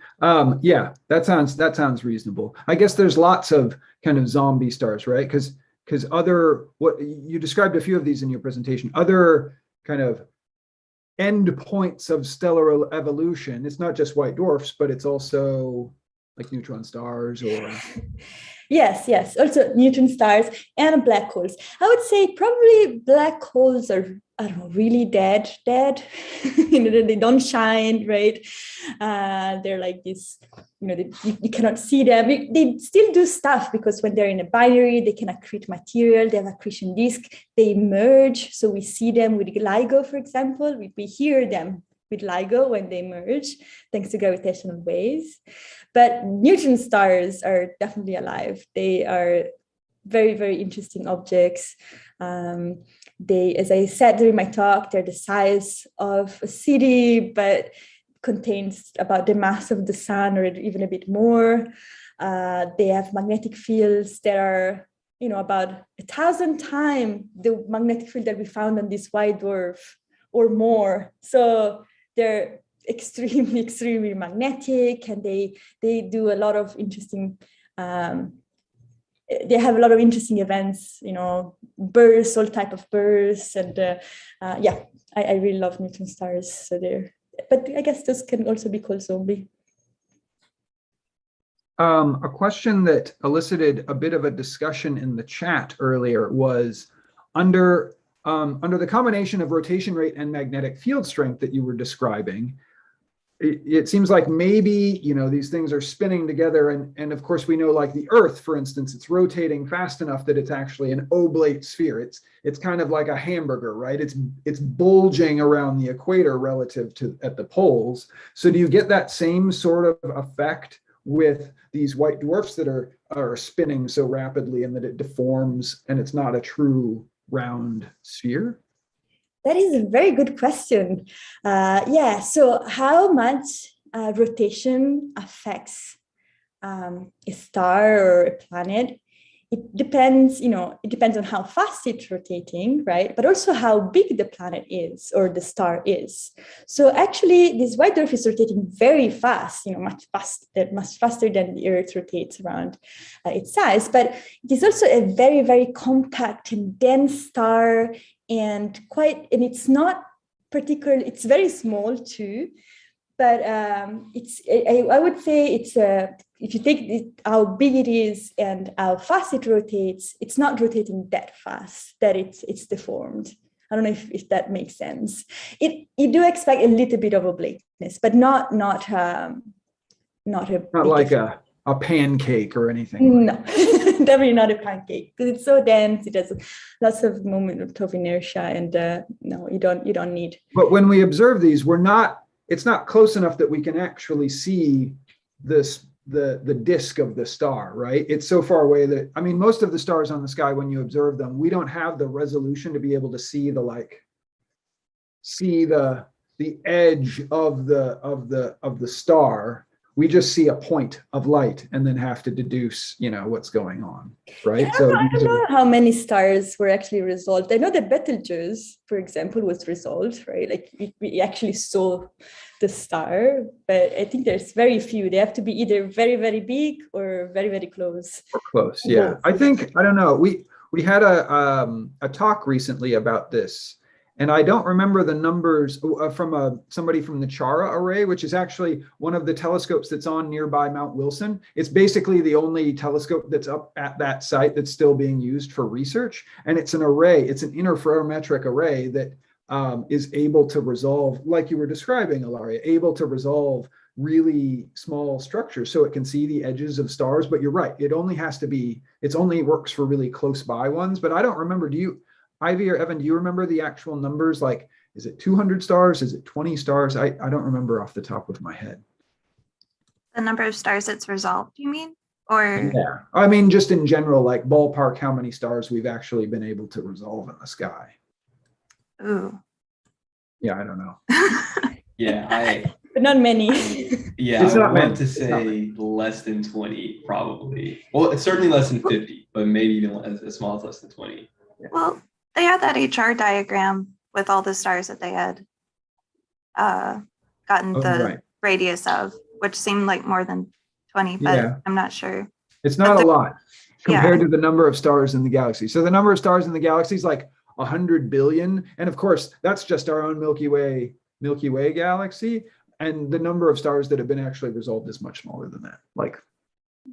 Yeah, that sounds reasonable. I guess there's lots of kind of zombie stars, right? Because what you described a few of these in your presentation, other kind of end points of stellar evolution. It's not just white dwarfs, but it's also like neutron stars or
Yes. Also neutron stars and black holes. I would say probably black holes are, I don't know, really dead. You know, they don't shine, right? They're like this, you know, you cannot see them. They still do stuff because when they're in a binary, they can accrete material. They have accretion disk. They merge. So we see them with LIGO, for example. We hear them with LIGO when they merge, thanks to gravitational waves. But neutron stars are definitely alive. They are very, very interesting objects. They, as I said during my talk, they're the size of a city, but contains about the mass of the sun or even a bit more. They have magnetic fields that are, you know, about 1,000 times the magnetic field that we found on this white dwarf or more. So they're extremely magnetic, and they do a lot of interesting they have a lot of interesting events, you know, bursts, all type of bursts, and yeah, I really love neutron stars. So but I guess those can also be called zombie.
A question that elicited a bit of a discussion in the chat earlier was under the combination of rotation rate and magnetic field strength that you were describing. It seems like maybe, you know, these things are spinning together, and of course we know, like the Earth, for instance, it's rotating fast enough that it's actually an oblate sphere. It's kind of like a hamburger, right? It's bulging around the equator relative to at the poles. So do you get that same sort of effect with these white dwarfs that are spinning so rapidly and that it deforms and it's not a true round sphere?
That is a very good question. Yeah, so how much rotation affects a star or a planet? It depends, you know, it depends on how fast it's rotating, right? But also how big the planet is or the star is. So actually, this white dwarf is rotating very fast, you know, much faster than the Earth rotates around its size. But it is also a very, very compact and dense star, and it's not particularly, it's very small too. But I would say it's if you take how big it is and how fast it rotates, it's not rotating that fast that it's deformed. I don't know if that makes sense. You do expect a little bit of oblateness, but not
like a pancake or anything.
No, definitely not a pancake, because it's so dense. It has lots of moment of inertia, and no, you don't need.
But when we observe these, it's not close enough that we can actually see this the disk of the star, right? It's so far away that, I mean, most of the stars on the sky, when you observe them, we don't have the resolution to be able to see the edge of the star. We just see a point of light and then have to deduce, what's going on, right?
I don't know how many stars were actually resolved. I know that Betelgeuse, for example, was resolved, right? Like we actually saw the star, but I think there's very few. They have to be either very, very big or very, very close.
Or close, yeah. I don't know. We had a talk recently about this. And I don't remember the numbers from somebody from the Chara array, which is actually one of the telescopes that's on nearby Mount Wilson. It's basically the only telescope that's up at that site that's still being used for research. And it's an array, it's an interferometric array that is able to resolve, like you were describing, Ilaria, able to resolve really small structures so it can see the edges of stars. But you're right, it only works for really close by ones. But I don't remember, Ivy or Evan, do you remember the actual numbers? Like, is it 200 stars? Is it 20 stars? I don't remember off the top of my head.
The number of stars it's resolved, you mean? Or
yeah, I mean, just in general, like ballpark, how many stars we've actually been able to resolve in the sky.
Ooh.
Yeah, I don't know.
Yeah,
but not many.
Yeah, I would want to say less than 20, probably. Well, it's certainly less than 50, but maybe even as small as less than 20.
Well, they had that HR diagram with all the stars that they had gotten radius of, which seemed like more than 20, but I'm not sure.
It's not a lot compared to the number of stars in the galaxy. So the number of stars in the galaxy is like 100 billion. And of course, that's just our own Milky Way galaxy. And the number of stars that have been actually resolved is much smaller than that, like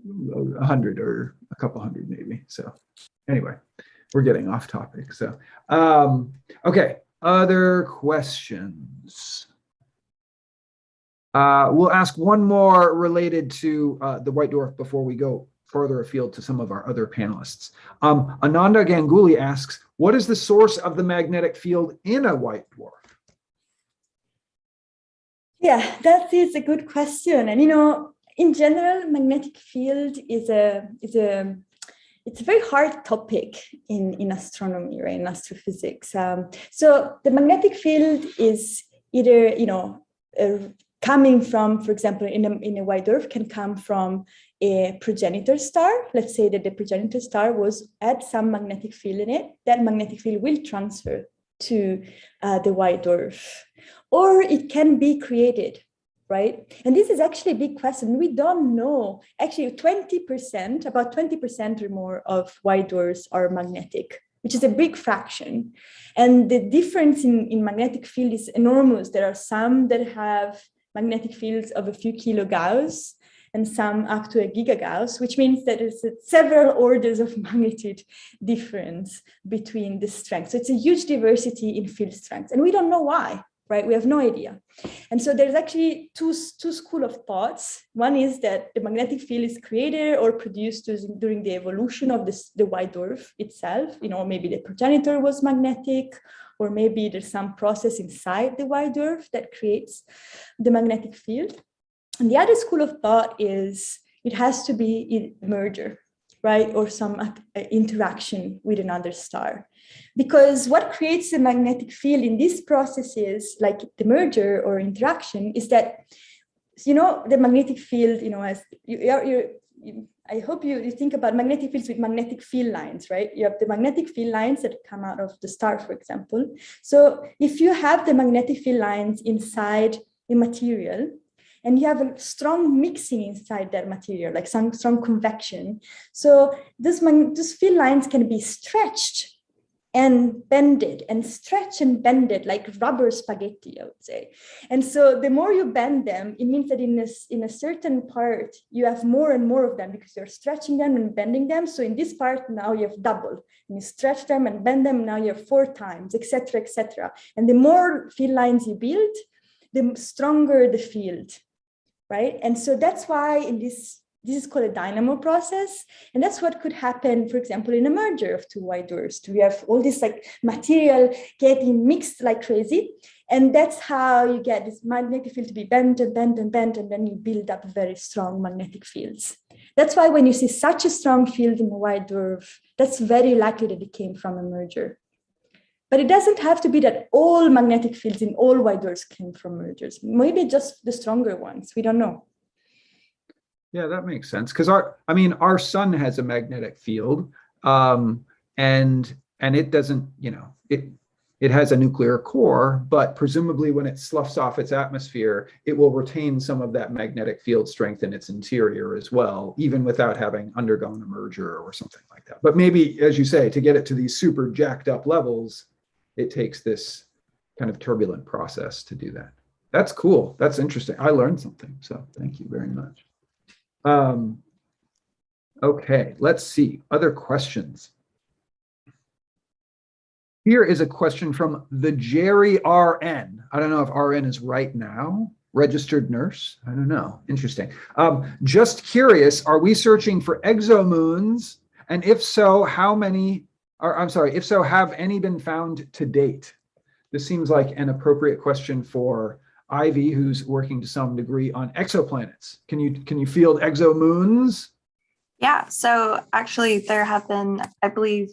100 or a couple hundred maybe. So anyway. We're getting off topic. So, okay. Other questions? We'll ask one more related to the white dwarf before we go further afield to some of our other panelists. Ananda Ganguly asks, what is the source of the magnetic field in a white dwarf?
Yeah, that is a good question. And, in general, magnetic field it's a very hard topic in astronomy, right? In astrophysics. So the magnetic field is either, coming from, for example, in a white dwarf, can come from a progenitor star. Let's say that the progenitor star had some magnetic field in it. That magnetic field will transfer to the white dwarf, or it can be created. Right? And this is actually a big question. We don't know. Actually, about 20% or more of white dwarfs are magnetic, which is a big fraction. And the difference in magnetic field is enormous. There are some that have magnetic fields of a few kilogauss and some up to a gigagauss, which means that there's several orders of magnitude difference between the strengths. So it's a huge diversity in field strengths. And we don't know why. Right? We have no idea. And so there's actually two schools of thoughts. One is that the magnetic field is created or produced during the evolution of the white dwarf itself. Maybe the progenitor was magnetic, or maybe there's some process inside the white dwarf that creates the magnetic field. And the other school of thought is it has to be a merger, right? Or some interaction with another star. Because what creates the magnetic field in these processes, like the merger or interaction, is that, the magnetic field, as I hope you think about magnetic fields with magnetic field lines, right? You have the magnetic field lines that come out of the star, for example. So if you have the magnetic field lines inside a material, and you have a strong mixing inside that material, like some strong convection. So these field lines can be stretched and bended and stretched and bended like rubber spaghetti, I would say. And so the more you bend them, it means that in a certain part, you have more and more of them because you're stretching them and bending them. So in this part, now you have double. And you stretch them and bend them, now you have 4 times, etc., etc. And the more field lines you build, the stronger the field, right? And so that's why in this This is called a dynamo process. And that's what could happen, for example, in a merger of two white dwarfs. We have all this like material getting mixed like crazy. And that's how you get this magnetic field to be bent and bent and bent, and then you build up very strong magnetic fields. That's why when you see such a strong field in a white dwarf, that's very likely that it came from a merger. But it doesn't have to be that all magnetic fields in all white dwarfs came from mergers. Maybe just the stronger ones. We don't know.
Yeah, that makes sense. Because our sun has a magnetic field, and it doesn't, it has a nuclear core, but presumably when it sloughs off its atmosphere, it will retain some of that magnetic field strength in its interior as well, even without having undergone a merger or something like that. But maybe, as you say, to get it to these super jacked up levels, it takes this kind of turbulent process to do that. That's cool. That's interesting. I learned something. So thank you very much. Okay, let's see. Other questions. Here is a question from the Jerry RN. I don't know if RN is right now. Registered nurse. I don't know. Interesting. Just curious, are we searching for exomoons? And if so, how many, or I'm sorry, if so, have any been found to date? This seems like an appropriate question for Ivy, who's working to some degree on exoplanets. Can you field exomoons?
Yeah, so actually there have been, I believe,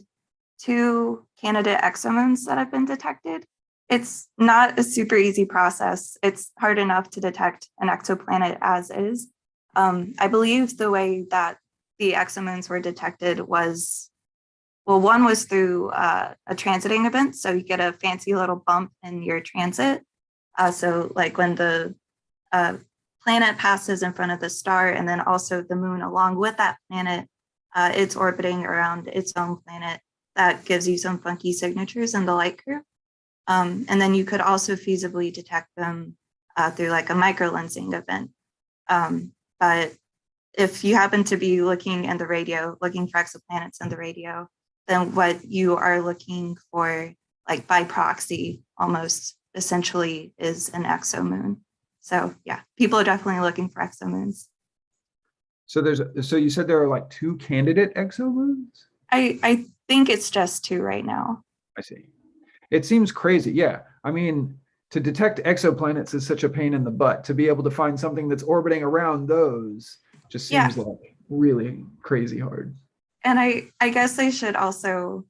2 candidate exomoons that have been detected. It's not a super easy process. It's hard enough to detect an exoplanet as is. I believe the way that the exomoons were detected was, well, one was through a transiting event. So you get a fancy little bump in your transit. So like when the planet passes in front of the star, and then also the moon along with that planet, it's orbiting around its own planet. That gives you some funky signatures in the light curve. And then you could also feasibly detect them through like a microlensing event. But if you happen to be looking in the radio, looking for exoplanets in the radio, then what you are looking for, like by proxy almost, essentially is an exomoon. So yeah, people are definitely looking for exomoons.
So you said there are like 2 candidate exomoons?
I think it's just 2 right now.
I see. It seems crazy. Yeah. I mean, to detect exoplanets is such a pain in the butt. To be able to find something that's orbiting around those just seems like really crazy hard.
And I guess I should also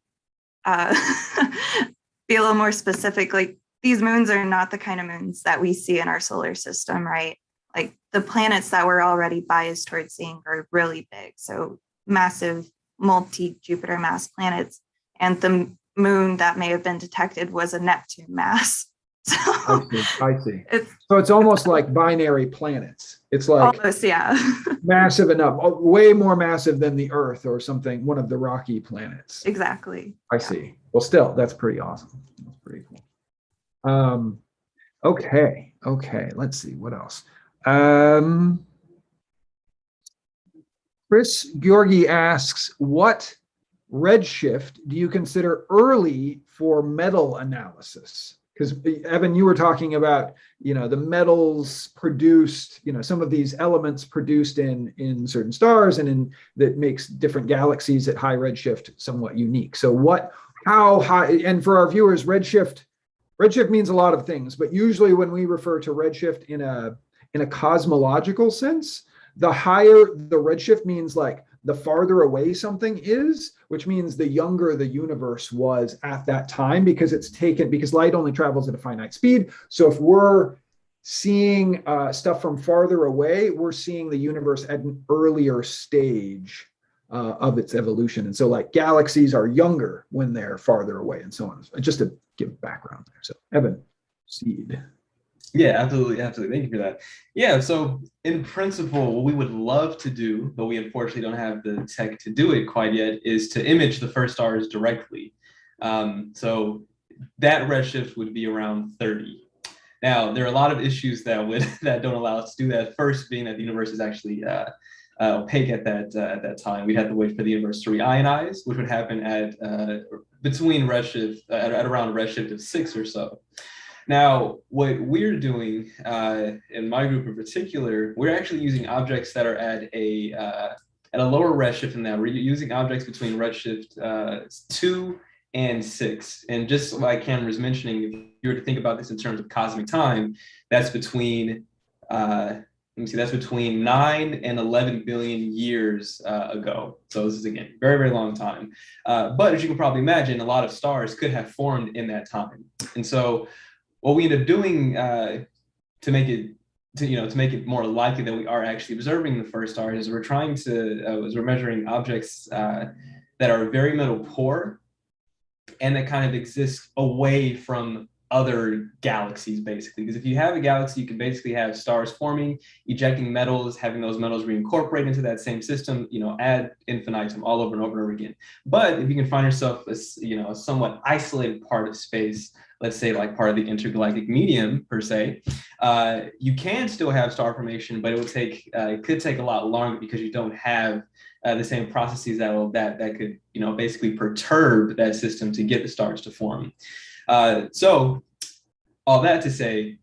be a little more specific. Like, these moons are not the kind of moons that we see in our solar system, right? Like the planets that we're already biased towards seeing are really big. So massive multi-Jupiter mass planets. And the moon that may have been detected was a Neptune mass. So
I see. So it's almost like binary planets. It's like
almost, yeah.
massive enough, way more massive than the Earth or something, one of the rocky planets.
Exactly.
I see. Well, still, that's pretty awesome. That's pretty cool. Okay. Let's see what else. Chris Georgi asks, what redshift do you consider early for metal analysis? Because Evan, you were talking about, the metals produced, some of these elements produced in certain stars and that makes different galaxies at high redshift somewhat unique. So how high, and for our viewers, redshift means a lot of things, but usually when we refer to redshift in a cosmological sense, the higher the redshift means like the farther away something is, which means the younger the universe was at that time, because light only travels at a finite speed. So if we're seeing stuff from farther away, we're seeing the universe at an earlier stage of its evolution. And so like galaxies are younger when they're farther away and so on. Just to give background there. So Evan, proceed.
Yeah, absolutely. Thank you for that. Yeah, so in principle, what we would love to do, but we unfortunately don't have the tech to do it quite yet, is to image the first stars directly. So that redshift would be around 30. Now, there are a lot of issues that don't allow us to do that. First being that the universe is actually opaque at that time. We'd have to wait for the universe to reionize, which would happen at between redshift at around a redshift of 6 or so. Now, what we're doing in my group in particular, we're actually using objects that are at a lower redshift than that. We're using objects between redshift 2 and 6. And just like Cameron was mentioning, if you were to think about this in terms of cosmic time, that's between that's between 9 and 11 billion years ago. So this is, again, very, very long time. But as you can probably imagine, a lot of stars could have formed in that time. And so what we end up doing to make it more likely that we are actually observing the first stars is we're trying to, we're measuring objects that are very metal poor and that kind of exist away from other galaxies, basically. Because if you have a galaxy, you can basically have stars forming, ejecting metals, having those metals reincorporate into that same system, ad infinitum, all over and over and over again. But if you can find yourself a somewhat isolated part of space, let's say like part of the intergalactic medium per se, you can still have star formation, but it could take a lot longer because you don't have the same processes that could basically perturb that system to get the stars to form. So all that to say,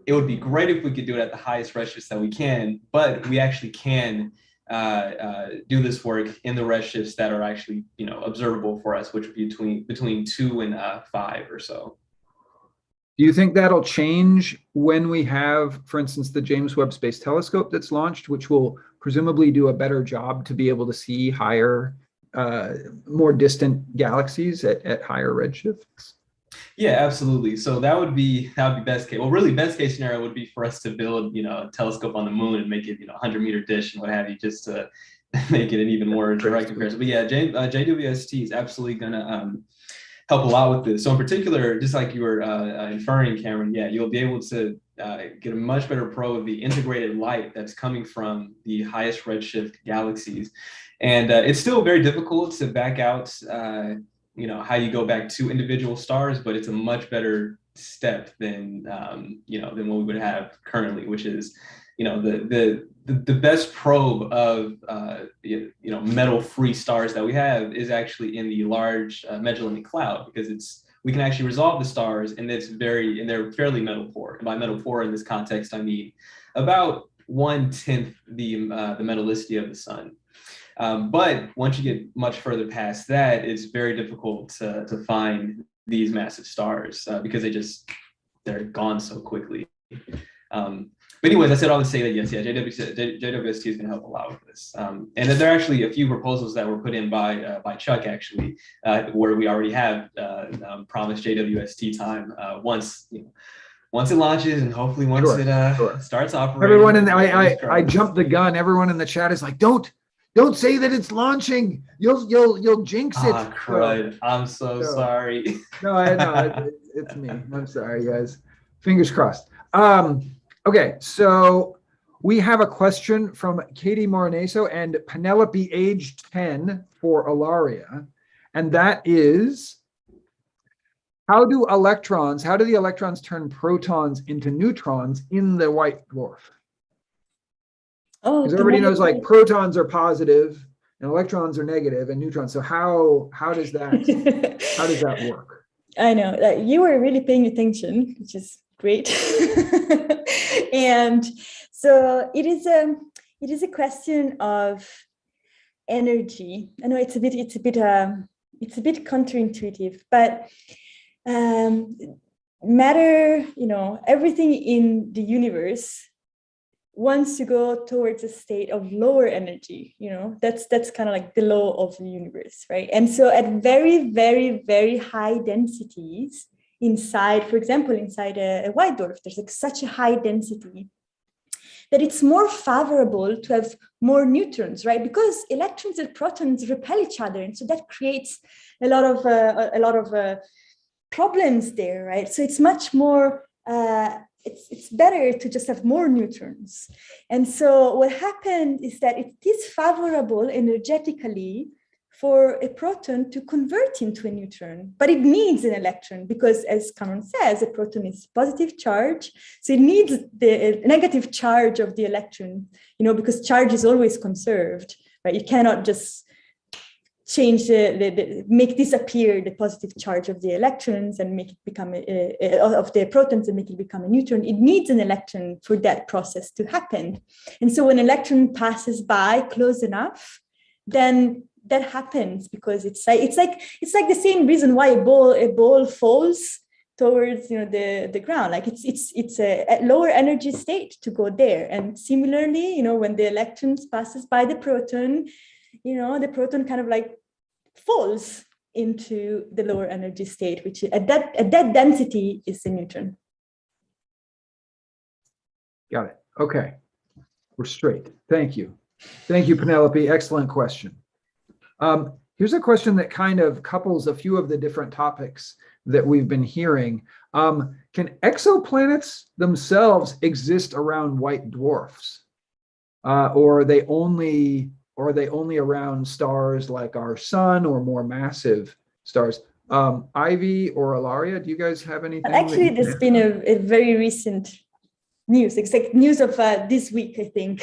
it would be great if we could do it at the highest redshifts that we can, but we actually can do this work in the redshifts that are actually observable for us, which would be between 2 and 5 or so.
Do you think that'll change when we have, for instance, the James Webb Space Telescope that's launched, which will presumably do a better job to be able to see higher, more distant galaxies at higher redshifts?
Yeah, absolutely. So that would be best case. Well, really, best case scenario would be for us to build, a telescope on the moon and make it, 100-meter dish and what have you, just to make it an even more direct comparison. But yeah, JWST is absolutely gonna help a lot with this. So in particular, just like you were inferring, Cameron, yeah, you'll be able to get a much better probe of the integrated light that's coming from the highest redshift galaxies. And it's still very difficult to back out how you go back to individual stars, but it's a much better step than than what we would have currently, which is the best probe of metal-free stars that we have is actually in the large Magellanic Cloud, because we can actually resolve the stars, and they're fairly metal poor. And by metal poor in this context, I mean about 1/10 the metallicity of the sun. But once you get much further past that, it's very difficult to find these massive stars because they're gone so quickly. But anyways, I said all to say that yes, JWST is going to help a lot with this. And then there are actually a few proposals that were put in by Chuck, actually, where we already have promised JWST time once it launches, and hopefully once it starts operating.
Everyone I jumped the gun. Everyone in the chat is like, don't say that it's launching. You'll jinx it.
Oh, crud. I'm so sorry.
No, it's me. I'm sorry, guys. Fingers crossed. Okay, so we have a question from Katie Moroneso and Penelope, age 10, for Ilaria, and that is, how do the electrons turn protons into neutrons in the white dwarf? Because everybody knows like protons are positive and electrons are negative and neutrons. So how does that work?
I know that you were really paying attention, which is great. And so it is a question of energy. I know it's a bit counterintuitive, but matter, everything in the universe wants to go towards a state of lower energy. That's kind of like the law of the universe, right? And so at very, very, very high densities inside, for example, inside a white dwarf, there's like such a high density that it's more favorable to have more neutrons, right? Because electrons and protons repel each other, and so that creates a lot of problems there, right? So it's much more. It's better to just have more neutrons. And so what happened is that it is favorable energetically for a proton to convert into a neutron, but it needs an electron because, as Cameron says, a proton is positive charge. So it needs the negative charge of the electron, because charge is always conserved, right? You cannot just change make disappear the positive charge of the electrons and make it become of the protons and make it become a neutron, it needs an electron for that process to happen. And so when an electron passes by close enough, then that happens, because it's like the same reason why a ball falls towards the ground. Like it's a lower energy state to go there. And similarly, when the electrons passes by the proton, the proton kind of like falls into the lower energy state, which at that density is the neutron.
Got it. Okay. We're straight. Thank you. Thank you, Penelope. Excellent question. Here's a question that kind of couples a few of the different topics that we've been hearing. Can exoplanets themselves exist around white dwarfs? Or are they only around stars like our sun or more massive stars? Ivy or Ilaria, do you guys have anything?
Actually, there's been a very recent news, exact news of this week, I think.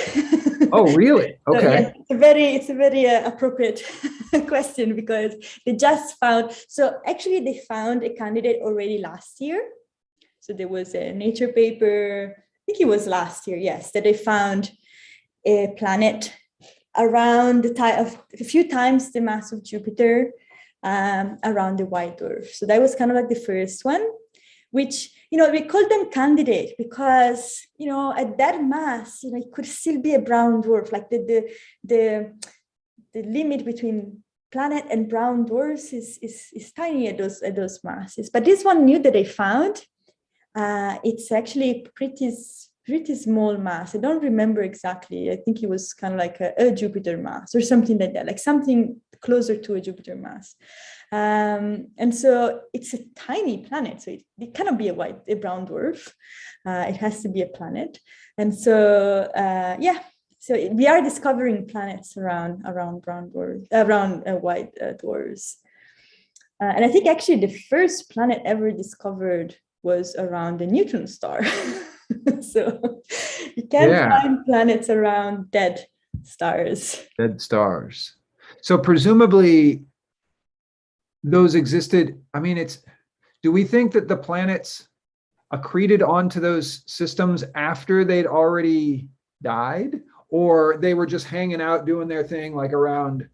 Oh, really? Okay.
So, yeah, it's a very appropriate question, because they just found, so actually they found a candidate already last year. So there was a Nature paper, I think it was last year, yes, that they found a planet around the type of a few times the mass of Jupiter, around the white dwarf. So that was kind of like the first one, which, we call them candidate because, at that mass, it could still be a brown dwarf. Like the limit between planet and brown dwarfs is tiny at those masses. But this one new that they found, it's actually pretty small mass. I don't remember exactly. I think it was kind of like a Jupiter mass or something like that, like something closer to a Jupiter mass. And so it's a tiny planet. So it cannot be a brown dwarf. It has to be a planet. And so, so we are discovering planets around brown dwarfs, around white dwarfs. And I think actually the first planet ever discovered was around a neutron star. So you can find planets around dead stars.
Dead stars. So presumably those existed. I mean, do we think that the planets accreted onto those systems after they'd already died, or they were just hanging out doing their thing like around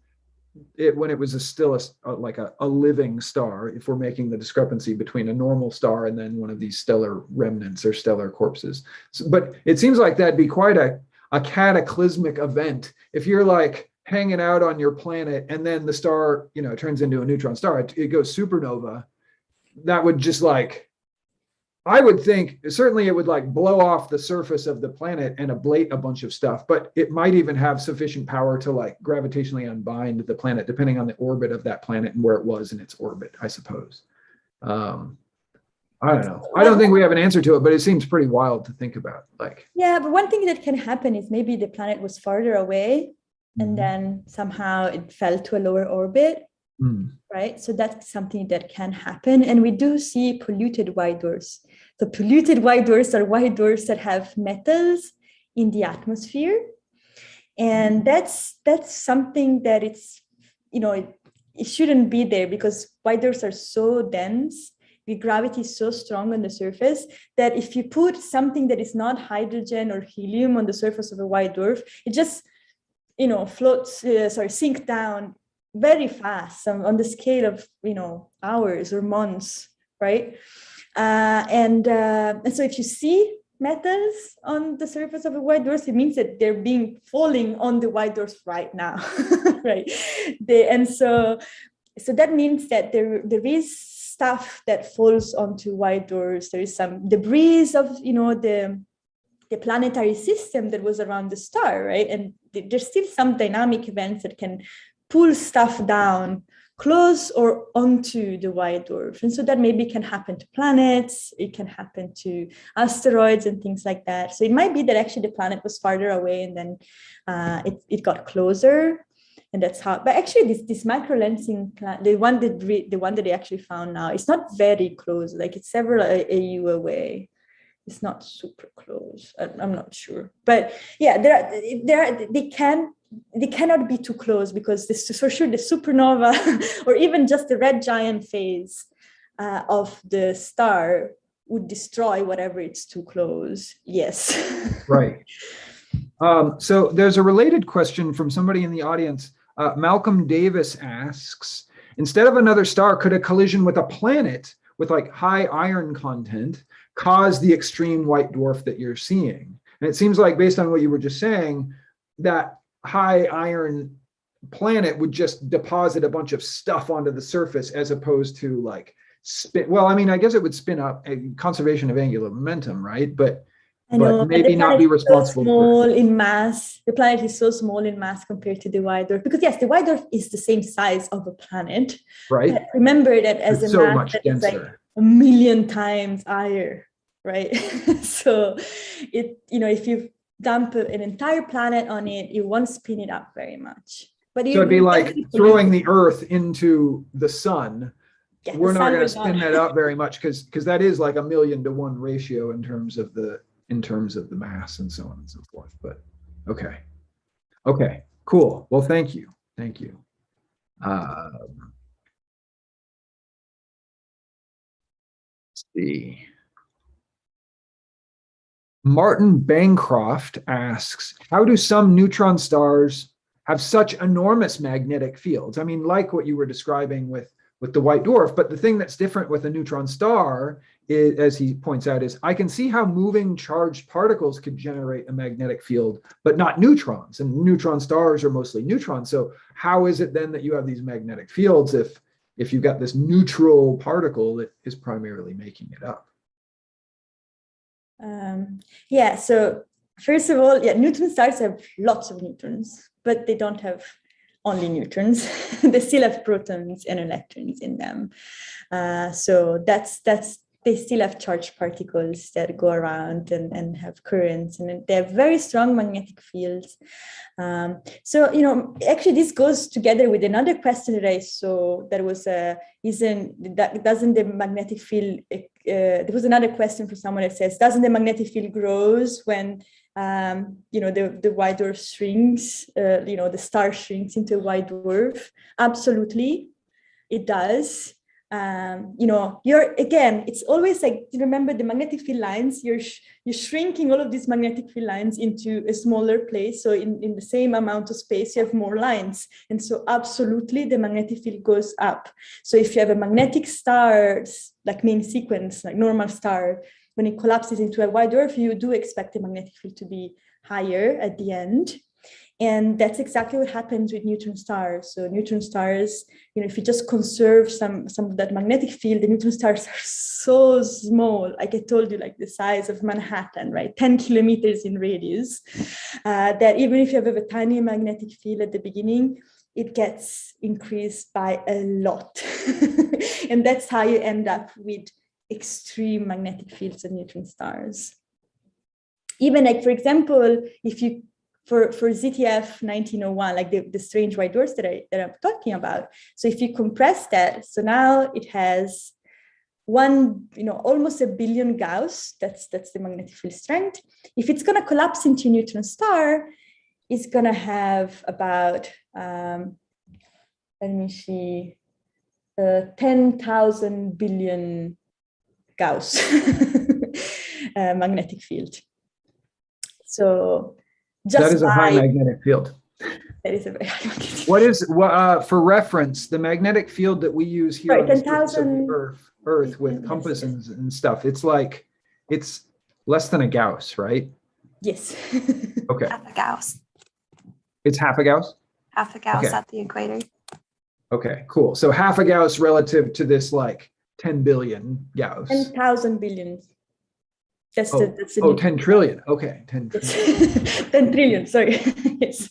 it when it was still a living star, if we're making the discrepancy between a normal star and then one of these stellar remnants or stellar corpses. But it seems like that'd be quite a cataclysmic event if you're like hanging out on your planet and then the star turns into a neutron star, it goes supernova. That would just I would think certainly it would blow off the surface of the planet and ablate a bunch of stuff, but it might even have sufficient power to gravitationally unbind the planet depending on the orbit of that planet and where it was in its orbit, I suppose. I don't know. I don't think we have an answer to it, but it seems pretty wild to think about.
Yeah, but one thing that can happen is maybe the planet was farther away and then somehow it fell to a lower orbit. Right? So that's something that can happen. And we do see polluted white dwarfs. So polluted white dwarfs are white dwarfs that have metals in the atmosphere. And that's something that it's, it shouldn't be there, because white dwarfs are so dense, the gravity is so strong on the surface that if you put something that is not hydrogen or helium on the surface of a white dwarf, it just, sink down very fast on the scale of hours or months, right? And so if you see metals on the surface of a white dwarf, it means that they're falling on the white dwarf right now, right? So that means that there is stuff that falls onto white dwarfs. There is some debris of the planetary system that was around the star, right? And there's still some dynamic events that can pull stuff down close or onto the white dwarf. And so that maybe can happen to planets, it can happen to asteroids and things like that. So it might be that actually the planet was farther away and then it got closer. And that's how, but actually this microlensing planet, the one that they actually found now, it's not very close, like it's several AU away. it's not super close. I'm not sure, but yeah, they cannot be too close, because this for sure the supernova or even just the red giant phase of the star would destroy whatever it's too close. Yes.
Right. So there's a related question from somebody in the audience. Malcolm Davis asks, instead of another star, could a collision with a planet with like high iron content cause the extreme white dwarf that you're seeing? And it seems like, based on what you were just saying, that high iron planet would just deposit a bunch of stuff onto the surface, as opposed to like spin. Well, I mean, I guess it would spin up a conservation of angular momentum, right? But maybe not be responsible
so small in mass. The planet is so small in mass compared to the white dwarf, because yes, the white dwarf is the same size of a planet,
right?
But remember that as
it's
a
so
mass
much
that
denser.
is like 1,000,000 times higher, right? So if you dump an entire planet on it, you won't spin it up very much. But
so it'd be like throwing the Earth into the sun. Yeah, we're not going to spin that up very much, because that is like a 1,000,000 to 1 ratio in terms of the mass and so on and so forth. But okay, cool. Well, thank you. Let's see. Martin Bancroft asks, how do some neutron stars have such enormous magnetic fields? I mean, like what you were describing with the white dwarf, but the thing that's different with a neutron star is, as he points out, is I can see how moving charged particles could generate a magnetic field, but not neutrons. And neutron stars are mostly neutrons. So how is it then that you have these magnetic fields if you've got this neutral particle that is primarily making it up?
Yeah, so first of all, neutron stars have lots of neutrons, but they don't have only neutrons. They still have protons and electrons in them. So that's they still have charged particles that go around and have currents, and they have very strong magnetic fields. So actually this goes together with another question that I saw. That was doesn't the magnetic field? There was another question for someone that says, doesn't the magnetic field grows when the white dwarf shrinks? The star shrinks into a white dwarf. Absolutely, it does. It's always like, remember the magnetic field lines, you're shrinking all of these magnetic field lines into a smaller place. So in the same amount of space, you have more lines. And so absolutely the magnetic field goes up. So if you have a magnetic star, like main sequence, like normal star, when it collapses into a white dwarf, you do expect the magnetic field to be higher at the end. And that's exactly what happens with neutron stars. So neutron stars, if you just conserve some of that magnetic field, the neutron stars are so small, like I told you, like the size of Manhattan, right? 10 kilometers in radius, that even if you have a tiny magnetic field at the beginning, it gets increased by a lot. And that's how you end up with extreme magnetic fields of neutron stars. Even like, for example, if you for ZTF 1901, like the strange white dwarfs that I'm talking about. So if you compress that, so now it has almost 1 billion Gauss. That's the magnetic field strength. If it's going to collapse into a neutron star, it's going to have about 10,000 billion Gauss magnetic field. So
that is a high magnetic field.
That is a very high magnetic field.
What is, for reference, the magnetic field that we use here on the surface of the Earth with compasses and stuff? It's less than a Gauss, right?
Yes.
Okay.
Half a Gauss.
It's half a Gauss?
Half a Gauss at the equator.
Okay, cool. So half a Gauss relative to this 10 billion Gauss.
10,000 billion. That's the
10 trillion. Okay, 10 trillion.
10 trillion, sorry. Yes.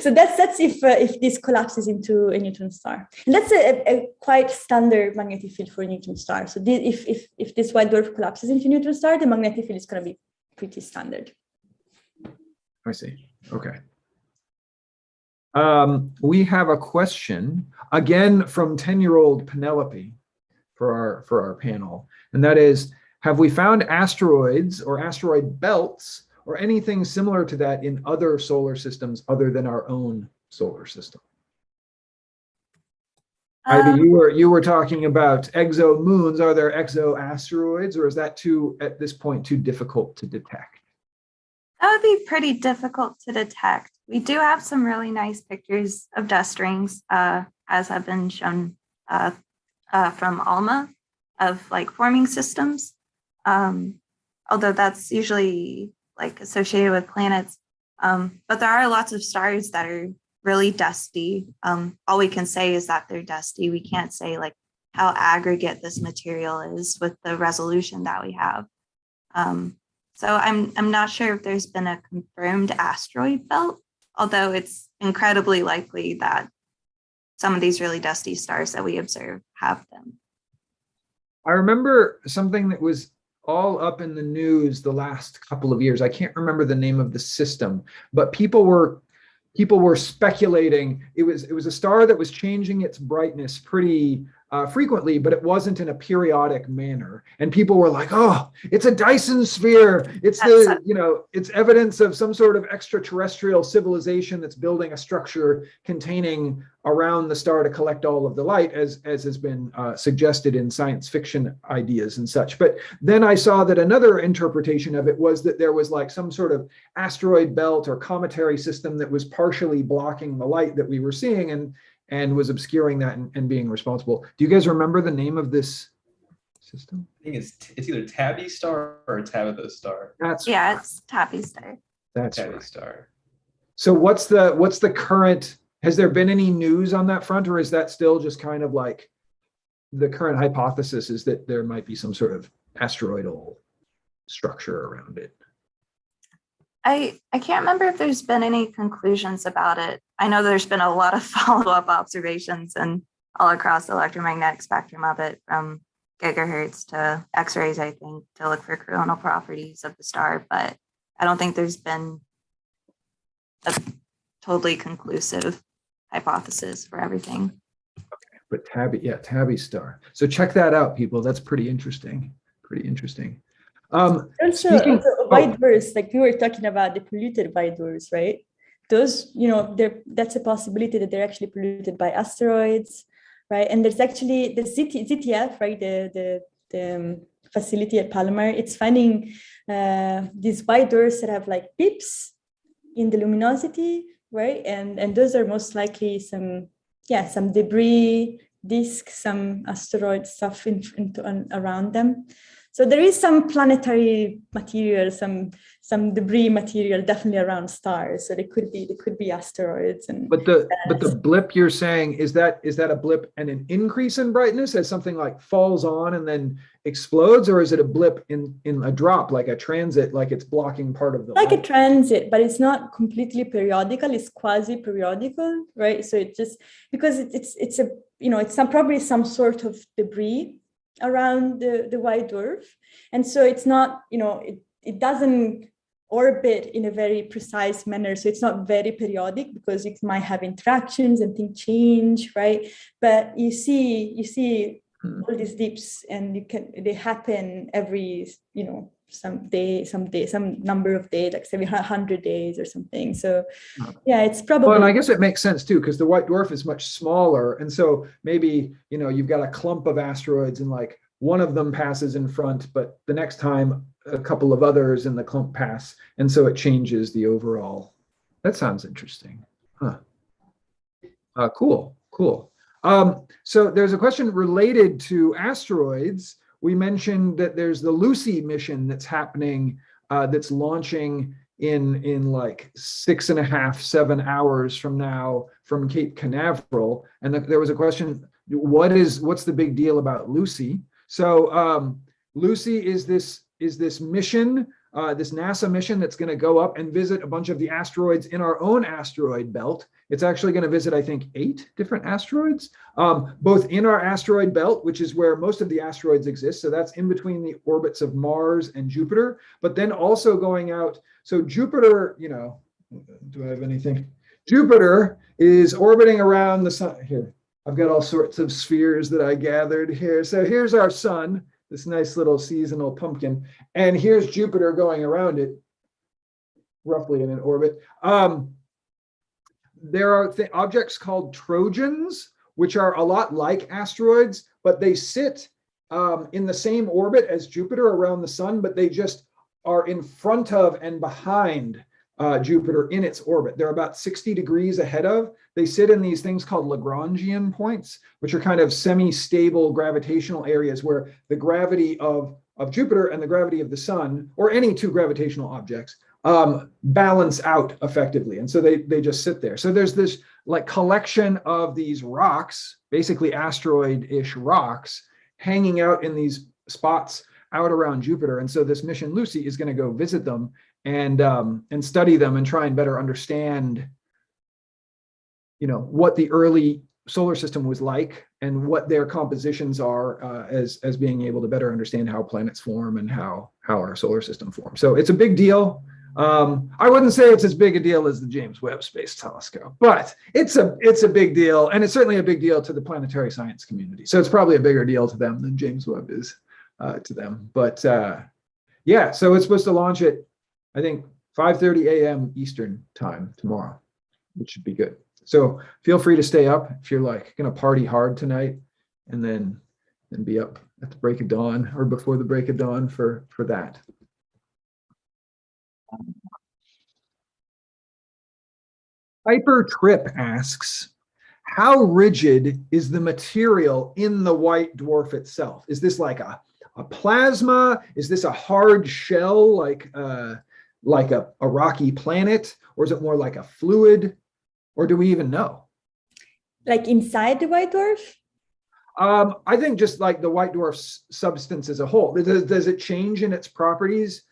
So that's if this collapses into a neutron star. And that's a quite standard magnetic field for a neutron star. So if this white dwarf collapses into a neutron star, the magnetic field is going to be pretty standard.
I see. Okay. We have a question again from 10-year-old Penelope for our panel, and that is, have we found asteroids or asteroid belts or anything similar to that in other solar systems other than our own solar system? Ivy, you were talking about exo moons. Are there exo asteroids, or is that at this point too difficult to detect?
That would be pretty difficult to detect. We do have some really nice pictures of dust rings, as have been shown from ALMA, of like forming systems. Although that's usually like associated with planets. But there are lots of stars that are really dusty. All we can say is that they're dusty. We can't say like how aggregate this material is with the resolution that we have. So I'm not sure if there's been a confirmed asteroid belt, although it's incredibly likely that some of these really dusty stars that we observe have them.
I remember something that was all up in the news the last couple of years. I can't remember the name of the system, but people were speculating. It was a star that was changing its brightness pretty frequently, but it wasn't in a periodic manner. And people were like, "Oh, it's a Dyson sphere. It's it's evidence of some sort of extraterrestrial civilization that's building a structure containing around the star to collect all of the light," as has been suggested in science fiction ideas and such. But then I saw that another interpretation of it was that there was like some sort of asteroid belt or cometary system that was partially blocking the light that we were seeing and was obscuring that and being responsible. Do you guys remember the name of this system?
I think it's either Tabby star or Tabitha star.
It's Tabby star.
That's
Tabby
right.
Star.
So what's the current? Has there been any news on that front, or is that still just kind of like the current hypothesis is that there might be some sort of asteroidal structure around it?
I can't remember if there's been any conclusions about it. I know there's been a lot of follow-up observations and all across the electromagnetic spectrum of it, from gigahertz to X-rays, I think, to look for coronal properties of the star. But I don't think there's been a totally conclusive hypothesis for everything.
Okay, but Tabby star. So check that out, people. That's pretty interesting. Pretty interesting.
Also white dwarfs, like we were talking about the polluted white dwarfs, right? Those, that's a possibility that they're actually polluted by asteroids, right? And there's actually the ZTF, right? The facility at Palomar. It's finding these white dwarfs that have like pips in the luminosity, right? And those are most likely some debris, disks, some asteroid stuff around them. So there is some planetary material, some debris material definitely around stars. So they could be asteroids.
But the blip you're saying, is that a blip and an increase in brightness as something like falls on and then explodes, or is it a blip in a drop, like a transit, like it's blocking part of the light?
A transit, but it's not completely periodical, it's quasi-periodical, right? So it just, because it's probably some sort of debris around the white dwarf, and so it's not, it doesn't orbit in a very precise manner, so it's not very periodic because it might have interactions and things change, right? But you see all these dips, and they happen every some number of days, like 700 days or something. So it's probably,
well, and I guess it makes sense too, because the white dwarf is much smaller, and so maybe you've got a clump of asteroids and like one of them passes in front, but the next time a couple of others in the clump pass, and so it changes the overall. That sounds interesting. Cool. So there's a question related to asteroids. We mentioned that there's the Lucy mission that's happening, that's launching in like 6.5, 7 hours from now from Cape Canaveral. And there was a question, what's the big deal about Lucy? So Lucy is this mission, this NASA mission that's going to go up and visit a bunch of the asteroids in our own asteroid belt. It's actually going to visit, I think, 8 different asteroids, both in our asteroid belt, which is where most of the asteroids exist. So that's in between the orbits of Mars and Jupiter, but then also going out. So Jupiter, do I have anything? Jupiter is orbiting around the sun. Here, I've got all sorts of spheres that I gathered here. So here's our sun. this nice little seasonal pumpkin. And here's Jupiter going around it, roughly in an orbit. There are objects called Trojans, which are a lot like asteroids, but they sit in the same orbit as Jupiter around the sun, but they just are in front of and behind Jupiter in its orbit. They're about 60 degrees ahead of. They sit in these things called Lagrangian points, which are kind of semi-stable gravitational areas where the gravity of Jupiter and the gravity of the sun, or any two gravitational objects, balance out effectively. And so they just sit there. So there's this like collection of these rocks, basically asteroid-ish rocks, hanging out in these spots out around Jupiter. And so this mission Lucy is going to go visit them and study them and try and better understand, you know, what the early solar system was like and what their compositions are as being able to better understand how planets form and how our solar system forms. So it's a big deal. I wouldn't say it's as big a deal as the James Webb Space Telescope, but it's a big deal, and it's certainly a big deal to the planetary science community. So it's probably a bigger deal to them than James Webb is to them. But yeah, so it's supposed to launch at, I think, 5:30 a.m. Eastern time tomorrow, which should be good. So feel free to stay up if you're like going to party hard tonight, and then be up at the break of dawn or before the break of dawn for that. Hyper Trip asks, how rigid is the material in the white dwarf itself? Is this like a plasma? Is this a hard shell like a rocky planet? Or is it more like a fluid? Or do we even know?
Like inside the white dwarf?
I think just like the white dwarf's substance as a whole. Does it change in its properties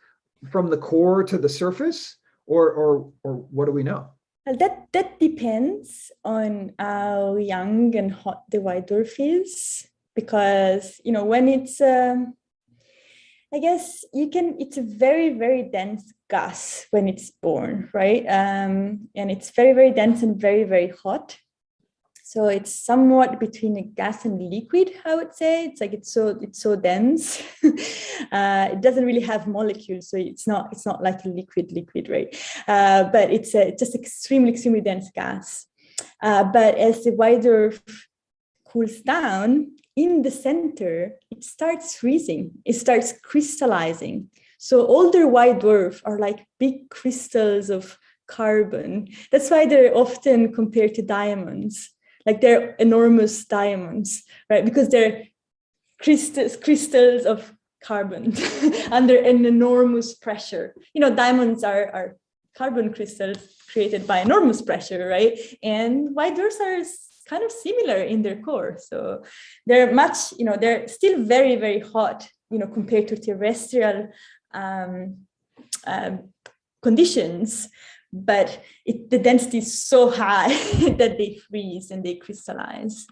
from the core to the surface? Or what do we know?
That depends on how young and hot the white dwarf is, because, you know, when it's I guess it's a very, very dense gas when it's born, right? And it's very, very dense and very, very hot. So it's somewhat between a gas and liquid, I would say. It's like it's so dense. It doesn't really have molecules, so it's not like a liquid, right? But it's just extremely dense gas. But as the white dwarf cools down, in the center, it starts freezing. It starts crystallizing. So older white dwarfs are like big crystals of carbon. That's why they're often compared to diamonds. Like they're enormous diamonds, right? Because they're crystals of carbon under an enormous pressure. You know, diamonds are carbon crystals created by enormous pressure, right? And white dwarfs are kind of similar in their core. So they're much, you know, they're still very, very hot, you know, compared to terrestrial conditions. But the density is so high that they freeze and they crystallize.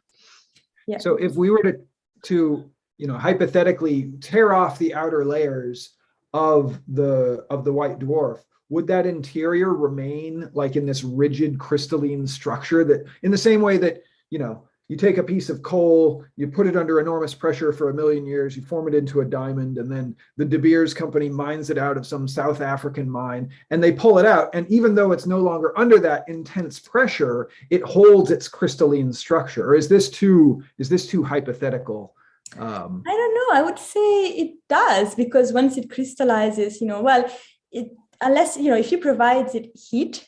Yeah.
So if we were to you know, hypothetically tear off the outer layers of the white dwarf, would that interior remain like in this rigid crystalline structure, that in the same way that, you know, you take a piece of coal, you put it under enormous pressure for 1 million years, you form it into a diamond, and then the De Beers company mines it out of some South African mine, and they pull it out. And even though it's no longer under that intense pressure, it holds its crystalline structure. Or is this too hypothetical?
I don't know. I would say it does, because once it crystallizes, you know, well, unless, you know, if you provide it heat,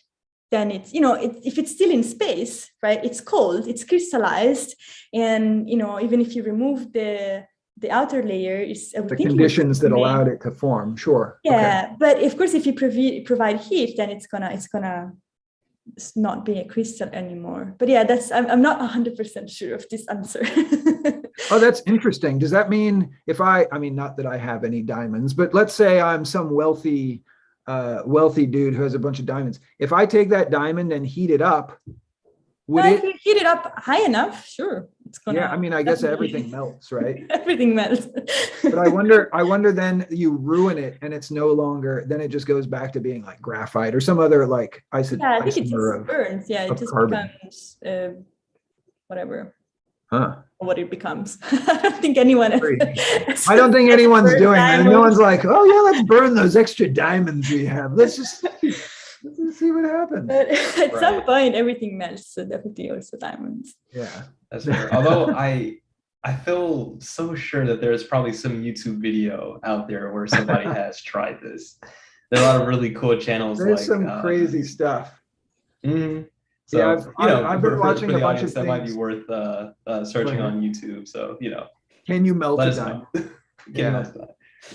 then it's, you know, if it's still in space, right, it's cold, it's crystallized. And, you know, even if you remove the outer layer, is
the conditions that allowed it to form, sure.
Yeah,
okay.
But of course, if you provide heat, then it's gonna not be a crystal anymore. But yeah, I'm not 100% sure of this answer.
Oh, that's interesting. Does that mean if I mean, not that I have any diamonds, but let's say I'm some wealthy dude who has a bunch of diamonds. If I take that diamond and heat it up,
if you heat it up high enough, sure, it's gonna.
Yeah, I mean, I guess everything melts, right?
Everything melts.
But I wonder then you ruin it and it's no longer. Then it just goes back to being like graphite or some other like
yeah, I think it just burns. Yeah, it just
carbon.
becomes whatever.
Huh.
what it becomes. I don't think anyone
I don't think anyone's doing that. No one's like, oh yeah, let's burn those extra diamonds we have. Let's just see what happens.
But at some point, everything melts. So definitely also diamonds.
Yeah,
that's fair. Although I feel so sure that there's probably some YouTube video out there where somebody has tried this. There are a lot of really cool channels.
There's some crazy stuff.
Mm-hmm. So,
yeah, I've been watching
for
a
the
bunch
audience,
of
that might be
things.
worth searching on YouTube. So,
Can you melt
let
a
us
diamond?
know.
Yeah.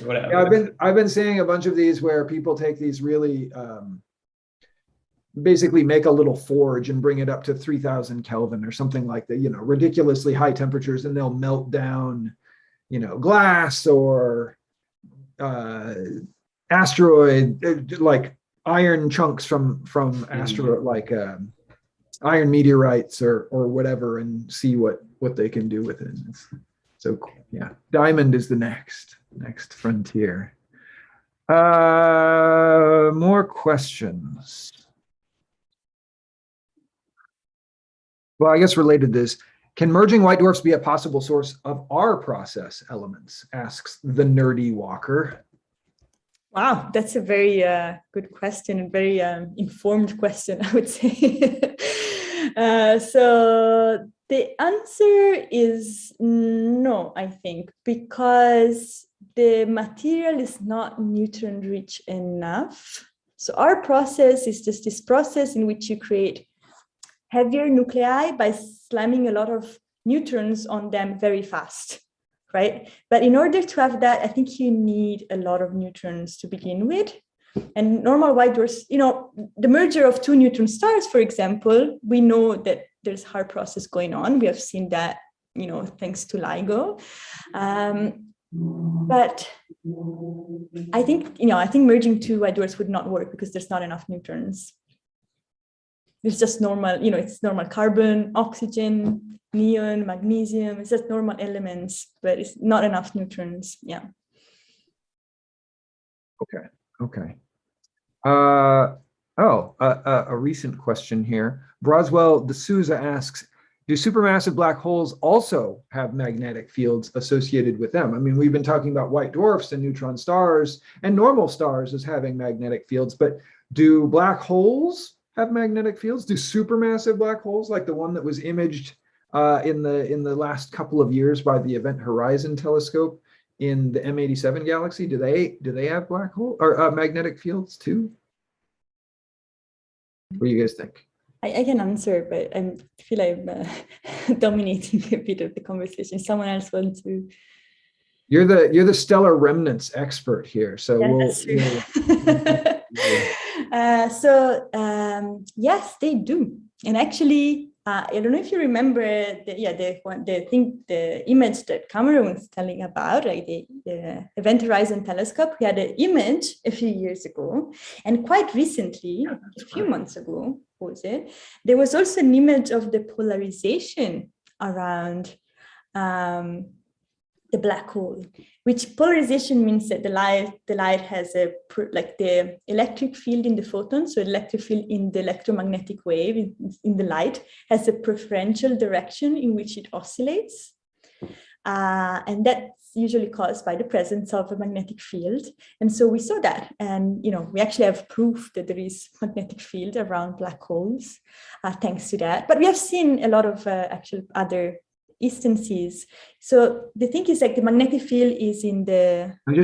Whatever.
Yeah, I've been seeing a bunch of these where people take these really basically make a little forge and bring it up to 3000 Kelvin or something like that, ridiculously high temperatures, and they'll melt down, glass or asteroid, like iron chunks from asteroid, like iron meteorites or whatever, and see what they can do with it. It's so cool. Yeah, diamond is the next frontier. More questions. Well, I guess related to this, can merging white dwarfs be a possible source of our process elements? Asks the nerdy walker.
Wow, that's a very good question, a very informed question, I would say. So the answer is no, I think, because the material is not neutron rich enough. So our process is just this process in which you create heavier nuclei by slamming a lot of neutrons on them very fast. Right? But in order to have that, I think you need a lot of neutrons to begin with. And normal white dwarfs, the merger of two neutron stars, for example, we know that there's a hard process going on. We have seen that, thanks to LIGO. But I think merging two white dwarfs would not work because there's not enough neutrons. It's just normal, it's normal carbon, oxygen, neon, magnesium. It's just normal elements, but it's not enough neutrons. Yeah.
Okay. A recent question here. Broswell D'Souza asks, do supermassive black holes also have magnetic fields associated with them? I mean, we've been talking about white dwarfs and neutron stars and normal stars as having magnetic fields, but do black holes have magnetic fields? Do supermassive black holes, like the one that was imaged in the last couple of years by the Event Horizon telescope in the M87 galaxy, do they have black hole or magnetic fields too? What do you guys think?
I can answer, but I feel I'm dominating a bit of the conversation. Someone else wants to. You're
the stellar remnants expert here, so
yeah, yes, they do, and actually, I don't know if you remember the image that Cameron was telling about, like the Event Horizon telescope. We had an image a few years ago, and quite recently, a few months ago, there was also an image of the polarization around the black hole, which polarization means that the light has the electric field in the photon, so electric field in the electromagnetic wave in the light has a preferential direction in which it oscillates. And that's usually caused by the presence of a magnetic field. And so we saw that, and we actually have proof that there is magnetic field around black holes, thanks to that. But we have seen a lot of actual other instances. So the thing is, like, the magnetic field is in the.
I'm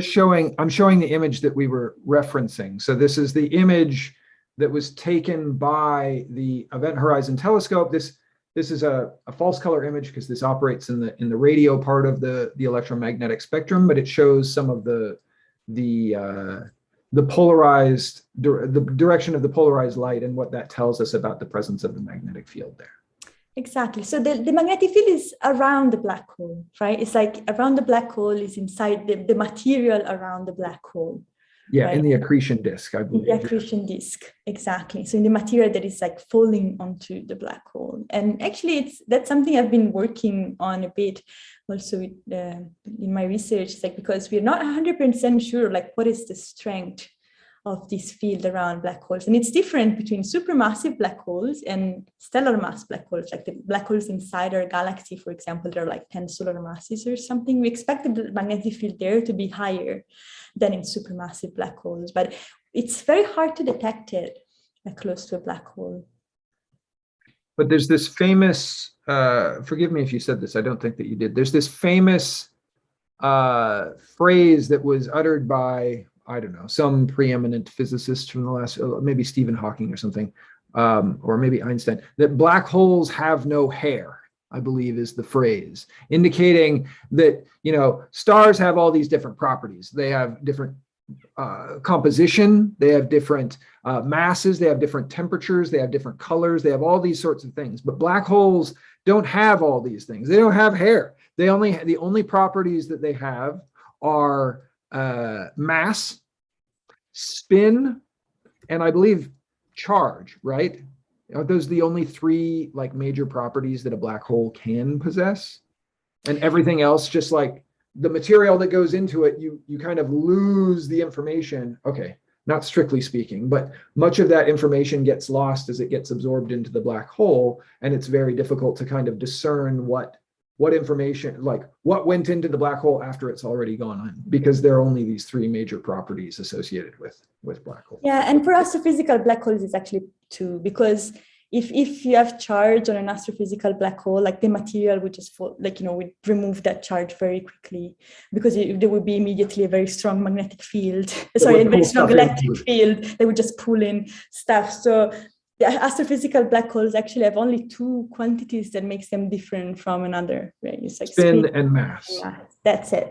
showing the image that we were referencing. So this is the image that was taken by the Event Horizon telescope. This is a false color image because this operates in the radio part of the electromagnetic spectrum, but it shows some of the polarized the direction of the polarized light and what that tells us about the presence of the magnetic field there.
Exactly. So the magnetic field is around the black hole, right? It's like around the black hole is inside the material around the black hole.
Yeah,
right?
In the accretion disk, I believe.
In the accretion disk, exactly. So in the material that is like falling onto the black hole. And actually, that's something I've been working on a bit also with, in my research. It's like, because we're not 100% sure, like, what is the strength of this field around black holes. And it's different between supermassive black holes and stellar mass black holes, like the black holes inside our galaxy, for example, they're like 10 solar masses or something. We expect the magnetic field there to be higher than in supermassive black holes, but it's very hard to detect it close to a black hole.
But there's this famous, forgive me if you said this, I don't think that you did. There's this famous phrase that was uttered by, I don't know, some preeminent physicist from the last, maybe Stephen Hawking or something, or maybe Einstein, that black holes have no hair, I believe is the phrase, indicating that, you know, stars have all these different properties. They have different composition, they have different masses, they have different temperatures, they have different colors, they have all these sorts of things. But black holes don't have all these things. They don't have hair. The only properties that they have are mass, spin, and I believe charge, right? Are those the only three like major properties that a black hole can possess? And everything else, just like the material that goes into it, you kind of lose the information. Okay, not strictly speaking, but much of that information gets lost as it gets absorbed into the black hole, and it's very difficult to kind of discern what information, like what went into the black hole after it's already gone on, because there are only these three major properties associated with black holes.
Yeah, and for astrophysical black holes, it's actually two, because if you have charge on an astrophysical black hole, like the material would just fall, like, you know, would remove that charge very quickly, because there would be immediately a very strong magnetic field, sorry, a very strong electric field. They would just pull in stuff. So the astrophysical black holes actually have only two quantities that makes them different from another, right? It's like
spin and mass.
Yeah, that's it.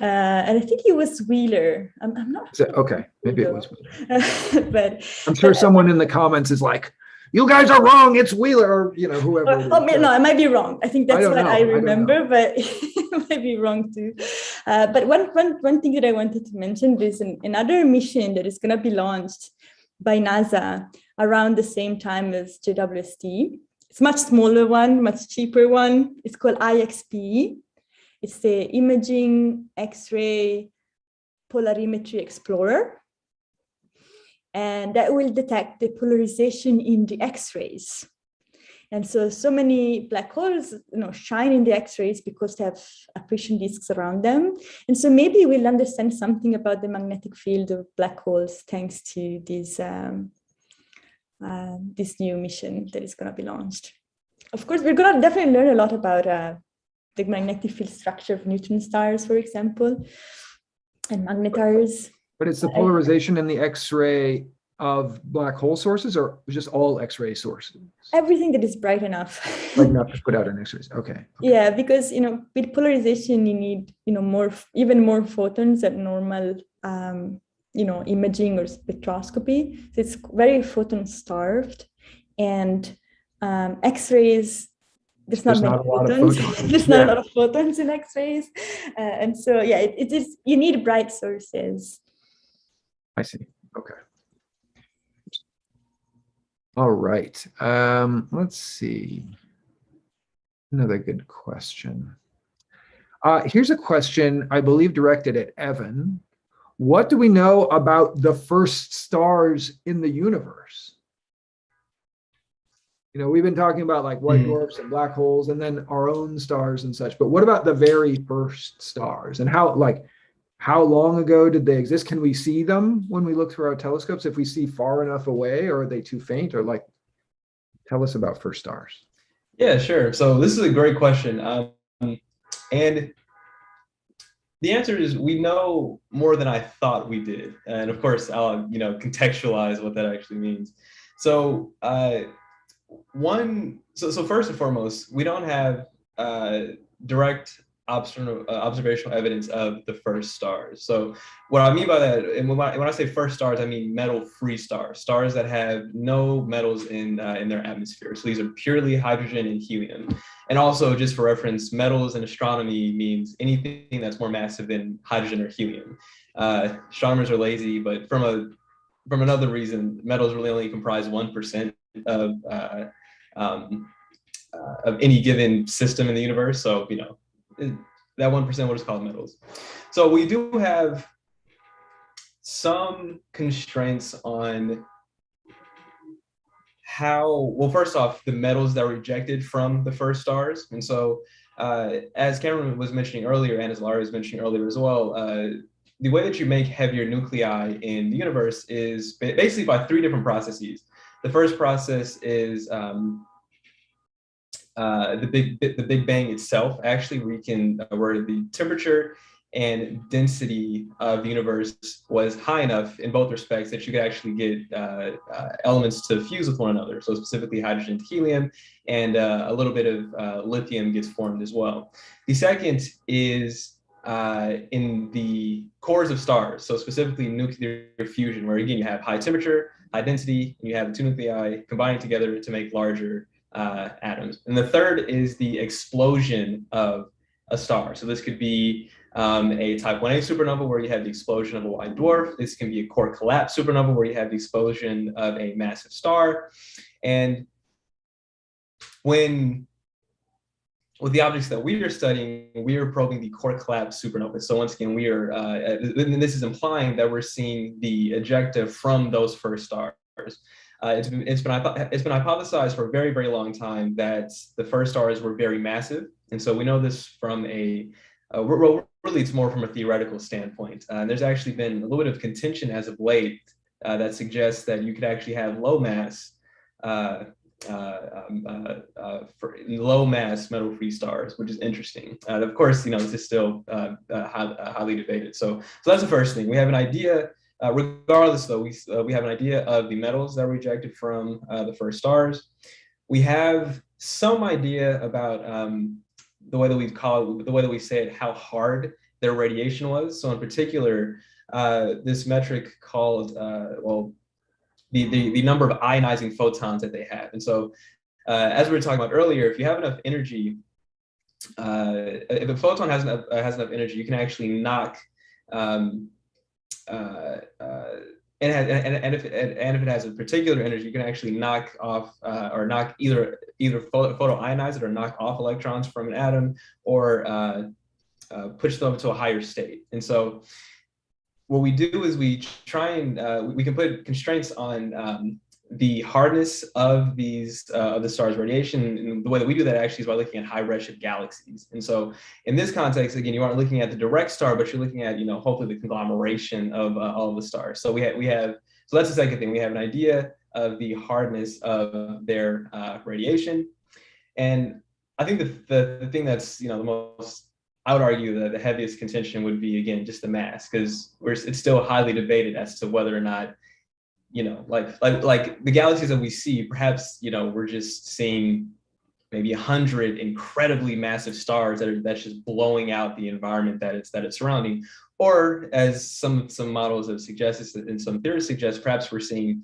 And I think it was Wheeler. I'm not sure.
Okay, maybe it was Wheeler.
But
I'm sure someone in the comments is like, you guys are wrong, it's Wheeler, or, you know, whoever.
No, I might be wrong. I think that's what I remember, but it might be wrong too. But one thing that I wanted to mention is another mission that is going to be launched by NASA around the same time as JWST. It's a much smaller one, much cheaper one. It's called IXP. It's the Imaging X-ray Polarimetry Explorer. And that will detect the polarization in the X-rays. And so many black holes, you know, shine in the X-rays because they have accretion disks around them. And so maybe we'll understand something about the magnetic field of black holes thanks to this new mission that is going to be launched. Of course, we're going to definitely learn a lot about the magnetic field structure of neutron stars, for example, and magnetars.
But it's the polarization in the X-ray of black hole sources, or just all X-ray sources?
Everything that is bright enough.
Bright enough to put out an X-rays. Okay.
Yeah, because, you know, with polarization, you need, you know, even more photons than normal, you know, imaging or spectroscopy. So it's very photon starved, and X-rays, there's not many photons. There's not a lot of photons in X-rays, and so yeah, it is. You need bright sources.
I see. Okay. All right. Let's see. Another good question. Here's a question I believe directed at Evan. What do we know about the first stars in the universe? You know, we've been talking about like white dwarfs and black holes and then our own stars and such, but what about the very first stars, and how long ago did they exist? Can we see them when we look through our telescopes? If we see far enough away, or are they too faint? Or like, tell us about first stars.
Yeah, sure. So this is a great question. And the answer is we know more than I thought we did. And of course, I'll, you know, contextualize what that actually means. So so first and foremost, we don't have direct observational evidence of the first stars. So what I mean by that, and when I say first stars, I mean metal-free stars, stars that have no metals in their atmosphere. So these are purely hydrogen and helium. And also, just for reference, metals in astronomy means anything that's more massive than hydrogen or helium. Astronomers are lazy, but from another reason, metals really only comprise 1% of any given system in the universe. So, you know, that 1% we'll just call metals. So we do have some constraints on how, well, first off, the metals that were ejected from the first stars. And so as Cameron was mentioning earlier, and as Ilaria was mentioning earlier as well, the way that you make heavier nuclei in the universe is basically by three different processes. The first process is the Big Bang itself, actually, where the temperature and density of the universe was high enough in both respects that you could actually get elements to fuse with one another. So specifically hydrogen to helium, and a little bit of lithium gets formed as well. The second is in the cores of stars, so specifically nuclear fusion, where again you have high temperature, high density, and you have the two nuclei combining together to make larger atoms. And the third is the explosion of a star. So this could be a type 1a supernova where you have the explosion of a white dwarf. This can be a core collapse supernova where you have the explosion of a massive star. And with the objects that we are studying, we are probing the core collapse supernova. So once again, we are, and this is implying that we're seeing the ejecta from those first stars. It's been hypothesized for a very, very long time that the first stars were very massive. And so we know this from really it's more from a theoretical standpoint. There's actually been a little bit of contention as of late that suggests that you could actually have low mass metal-free stars, which is interesting. Of course, this is still highly debated. So that's the first thing. We have an idea. Regardless, though, we have an idea of the metals that were ejected from the first stars. We have some idea about the way that we say it, how hard their radiation was. So in particular, this metric called the number of ionizing photons that they have. And so as we were talking about earlier, if you have enough energy, if a photon has enough energy, you can actually knock and if it has a particular energy, you can actually knock off or knock either photoionize it or knock off electrons from an atom, or push them to a higher state. And so what we do is we try and we can put constraints on the hardness of the star's radiation. And the way that we do that actually is by looking at high redshift galaxies. And so in this context, again, you aren't looking at the direct star, but you're looking at, hopefully the conglomeration of all of the stars. So so that's the second thing. We have an idea of the hardness of their radiation. And I think the thing that's, the most, I would argue that the heaviest contention would be, again, just the mass, because it's still highly debated as to whether or not, like the galaxies that we see, perhaps, we're just seeing maybe 100 incredibly massive stars that's just blowing out the environment that it's surrounding. Or as some models have suggested, and some theories suggest, perhaps we're seeing,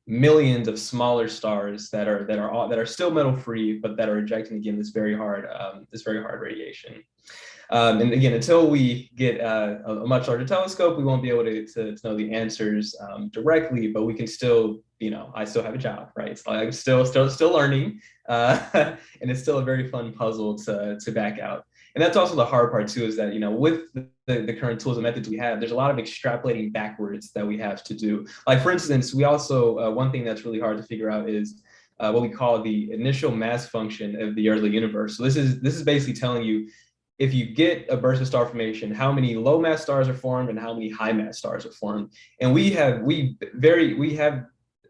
millions of smaller stars that are still metal free, but that are ejecting, again, this very hard radiation. And again, until we get a much larger telescope, we won't be able to know the answers directly, but we can still, I still have a job, right? So I'm still learning, and it's still a very fun puzzle to back out. And that's also the hard part too, is that, with the current tools and methods we have, there's a lot of extrapolating backwards that we have to do. Like, for instance, we also, one thing that's really hard to figure out is what we call the initial mass function of the early universe. So this is basically telling you, if you get a burst of star formation, how many low mass stars are formed and how many high mass stars are formed. And we have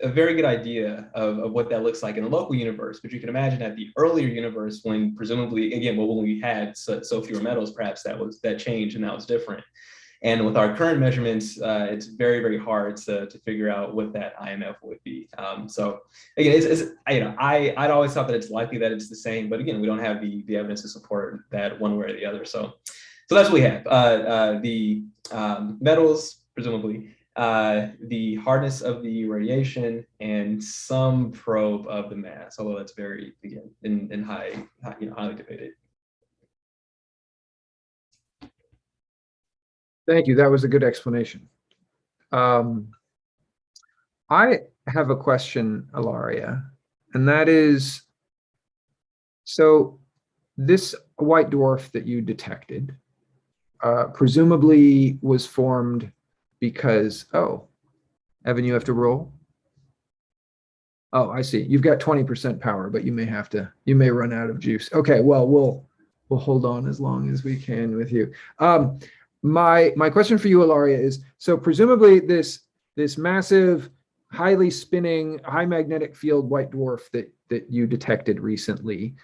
a very good idea of what that looks like in the local universe. But you can imagine at the earlier universe, when presumably, again, when we had so fewer metals, perhaps that changed and that was different. And with our current measurements, it's very, very hard to figure out what that IMF would be. So again, I'd always thought that it's likely that it's the same, but again, we don't have the evidence to support that one way or the other. So that's what we have. The metals, presumably, the hardness of the radiation, and some probe of the mass, although that's very, again, in highly debated.
Thank you. That was a good explanation. I have a question, Ilaria, and that is, so this white dwarf that you detected presumably was formed because, oh, Evan, you have to roll? Oh, I see. You've got 20% power, but you may run out of juice. Okay, well, we'll hold on as long as we can with you. My question for you, Ilaria, is, so presumably this massive, highly spinning, high magnetic field white dwarf that you detected recently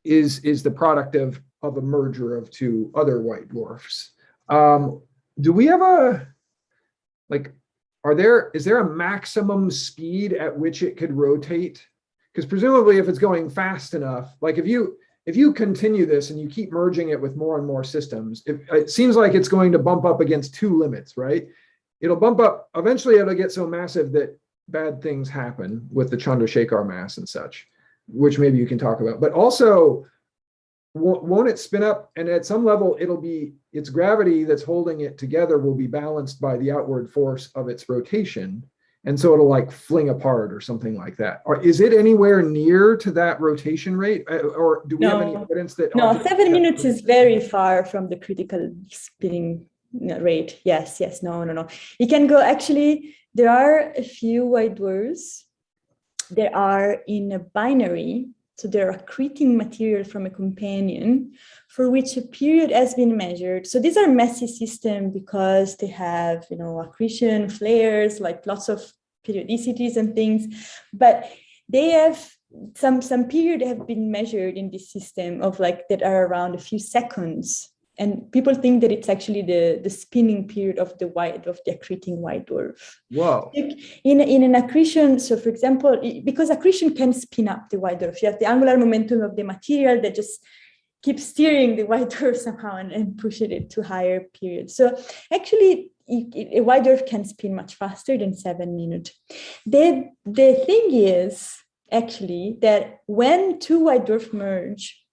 is the product of a merger of two other white dwarfs. Do we have is there a maximum speed at which it could rotate? Because presumably if it's going fast enough, like if you continue this and you keep merging it with more and more systems, it seems like it's going to bump up against two limits, right? It'll bump up, eventually it'll get so massive that bad things happen with the Chandrasekhar mass and such, which maybe you can talk about. But also, won't it spin up, and at some level it'll be, its gravity that's holding it together will be balanced by the outward force of its rotation, and so it'll like fling apart or something like that? Or is it anywhere near to that rotation rate, or do we have any evidence that?
No, 7 minutes is very far from the critical spinning rate. Yes, no. It can go, actually, there are a few white dwarfs. There are in a binary. So they're accreting material from a companion for which a period has been measured. So these are messy systems because they have, accretion, flares, like lots of periodicities and things, but they have some period have been measured in this system of that are around a few seconds. And people think that it's actually the spinning period of the accreting white dwarf.
Wow.
In an accretion, so for example, because accretion can spin up the white dwarf, you have the angular momentum of the material that just keeps steering the white dwarf somehow and pushes it to higher periods. So actually, a white dwarf can spin much faster than 7 minutes. The thing is actually that when two white dwarfs merge,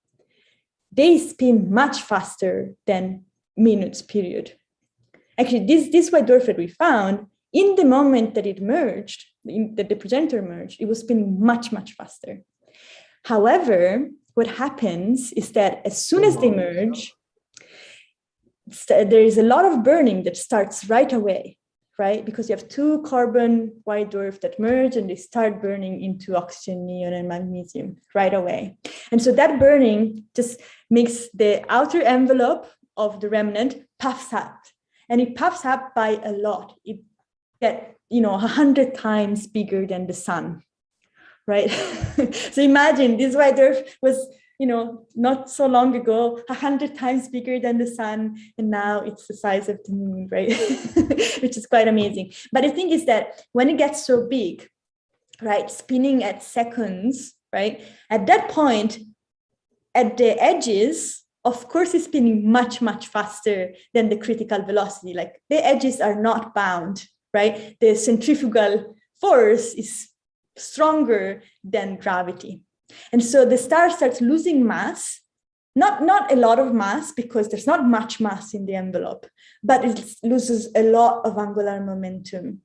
they spin much faster than minutes period. Actually, this white dwarf that we found, in the moment that it merged, that the progenitor merged, it was spinning much, much faster. However, what happens is that as soon as they merge, there is a lot of burning that starts right away, right? Because you have two carbon white dwarf that merge and they start burning into oxygen, neon, and magnesium right away. And so that burning just makes the outer envelope of the remnant puffs up, and it puffs up by a lot. It gets 100 times bigger than the sun, right? So imagine this white dwarf was, not so long ago, 100 times bigger than the sun, and now it's the size of the moon, right? Which is quite amazing. But the thing is that when it gets so big, right, spinning at seconds, right, at that point, at the edges, of course, it's spinning much, much faster than the critical velocity. Like the edges are not bound, right? The centrifugal force is stronger than gravity. And so the star starts losing mass, not a lot of mass because there's not much mass in the envelope, but it loses a lot of angular momentum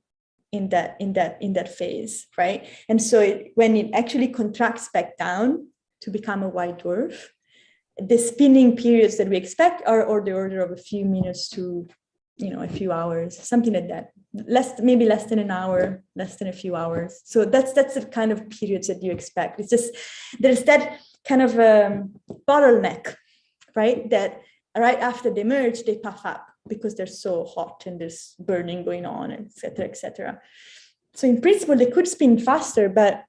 in that phase, right? And so when it actually contracts back down to become a white dwarf, the spinning periods that we expect are the order of a few minutes to a few hours, something like that. Maybe less than an hour, less than a few hours. So that's the kind of periods that you expect. It's just there's that kind of bottleneck, right? That right after they merge, they puff up because they're so hot and there's burning going on, et cetera, et cetera. So in principle, they could spin faster, but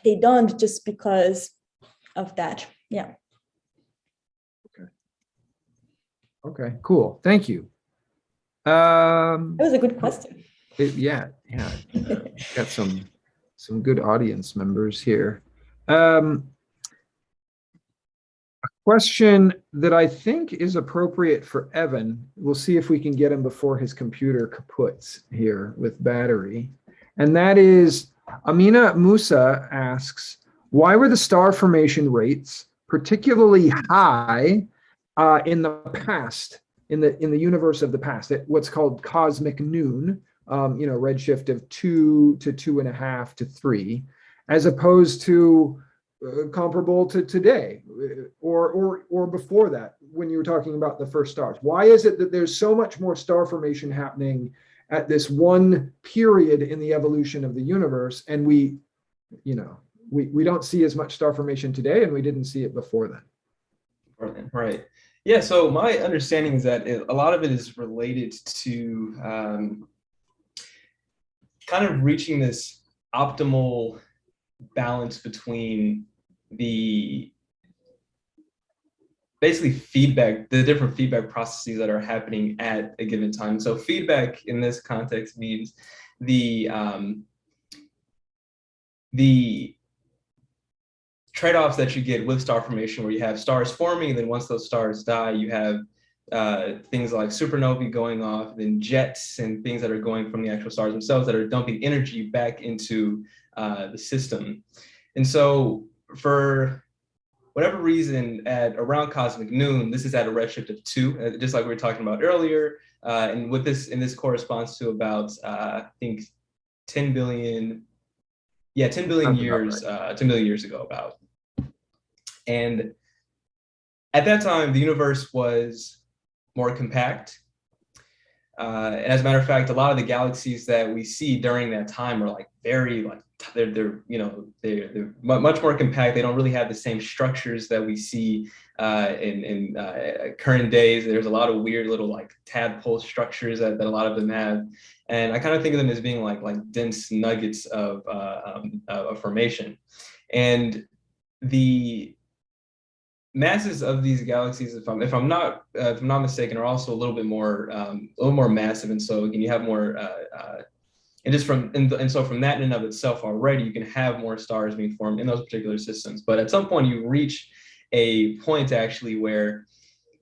they don't just because of that. Yeah.
Okay, cool. Thank you.
That was a good question.
Yeah. Got some good audience members here. A question that I think is appropriate for Evan. We'll see if we can get him before his computer kaputs here with battery. And that is, Amina Musa asks, why were the star formation rates particularly high in the past, in the universe of the past, at what's called cosmic noon, redshift of 2 to 2.5 to 3, as opposed to comparable to today or before that when you were talking about the first stars? Why is it that there's so much more star formation happening at this one period in the evolution of the universe, and we don't see as much star formation today, and we didn't see it before then?
Right. Yeah, so my understanding is that a lot of it is related to kind of reaching this optimal balance between the basically the different feedback processes that are happening at a given time. So feedback in this context means the trade-offs that you get with star formation, where you have stars forming, and then once those stars die, you have things like supernovae going off, then jets and things that are going from the actual stars themselves that are dumping energy back into the system. And so for whatever reason, at around cosmic noon, this is at a redshift of 2, just like we were talking about earlier. And with this, and this corresponds to about, I think 10 billion years, right. 10 billion years ago about. And at that time, the universe was more compact. And as a matter of fact, a lot of the galaxies that we see during that time are like very like they're much more compact. They don't really have the same structures that we see in current days. There's a lot of weird little like tadpole structures that a lot of them have, and I kind of think of them as being like dense nuggets of formation. And the masses of these galaxies, if I'm not mistaken, are also a little bit more massive, and so again, you have more. And just so from that in and of itself already, you can have more stars being formed in those particular systems. But at some point, you reach a point actually where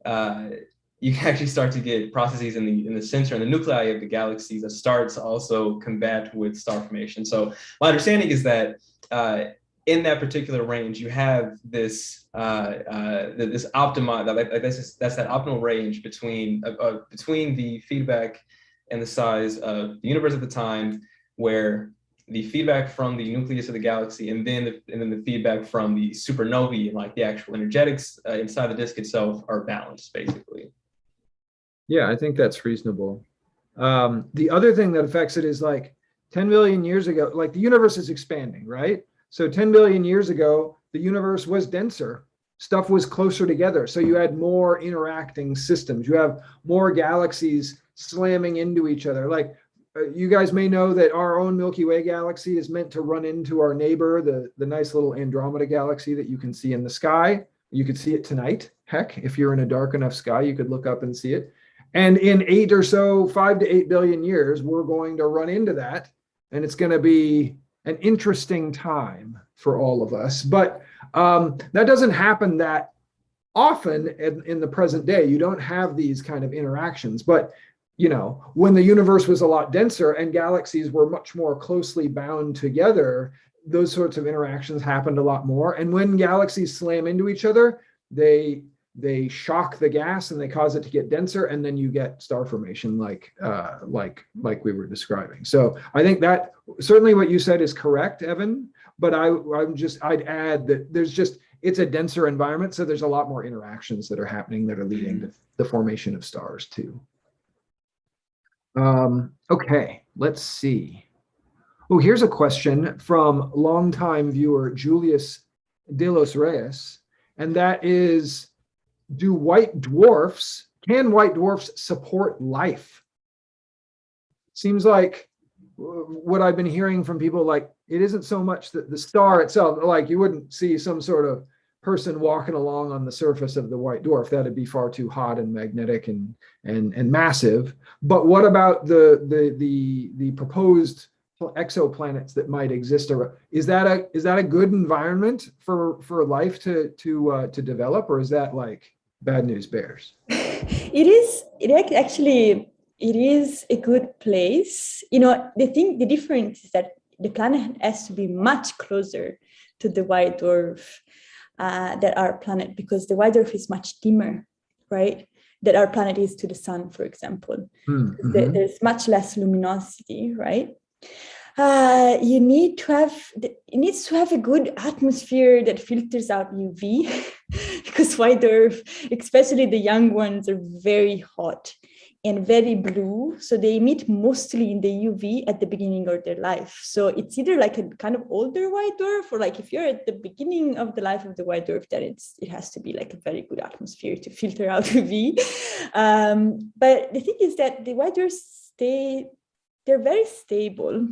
you can actually start to get processes in the center and the nuclei of the galaxies that starts to also combat with star formation. So my understanding is that in that particular range, you have this this that's that optimal range between the feedback and the size of the universe at the time, where the feedback from the nucleus of the galaxy and then the feedback from the supernovae and like the actual energetics inside the disk itself are balanced, basically.
Yeah, I think that's reasonable. The other thing that affects it is like 10 billion years ago, like the universe is expanding, right? So 10 billion years ago, the universe was denser. Stuff was closer together. So you had more interacting systems. You have more galaxies slamming into each other. Like you guys may know that our own Milky Way galaxy is meant to run into our neighbor, the nice little Andromeda galaxy that you can see in the sky. You could see it tonight. Heck, if you're in a dark enough sky, you could look up and see it. And in 5 to 8 billion years, we're going to run into that. And it's going to be an interesting time for all of us. But that doesn't happen that often in the present day. You don't have these kind of interactions. But when the universe was a lot denser and galaxies were much more closely bound together, those sorts of interactions happened a lot more. And when galaxies slam into each other, they shock the gas and they cause it to get denser, and then you get star formation like we were describing. So I think that certainly what you said is correct, Evan. But I'd add that it's a denser environment, so there's a lot more interactions that are happening that are leading to the formation of stars too. Okay, let's see. Oh, here's a question from longtime viewer Julius de los Reyes, and that is, can white dwarfs support life? Seems like what I've been hearing from people, like it isn't so much that the star itself, like you wouldn't see some sort of person walking along on the surface of the white dwarf. That'd be far too hot and magnetic and massive. But what about the proposed exoplanets that might exist? Is that a good environment for life to develop, or is that like bad news bears?
It is a good place. The difference is that the planet has to be much closer to the white dwarf than our planet, because the white dwarf is much dimmer, right? That our planet is to the sun, for example. Mm-hmm. There's much less luminosity, right? you need to have, it needs to have a good atmosphere that filters out UV, because white dwarf, especially the young ones, are very hot and very blue. So they emit mostly in the UV at the beginning of their life. So it's either like a kind of older white dwarf, or like if you're at the beginning of the life of the white dwarf, then it has to be like a very good atmosphere to filter out UV. But the thing is that the white dwarfs, they're very stable.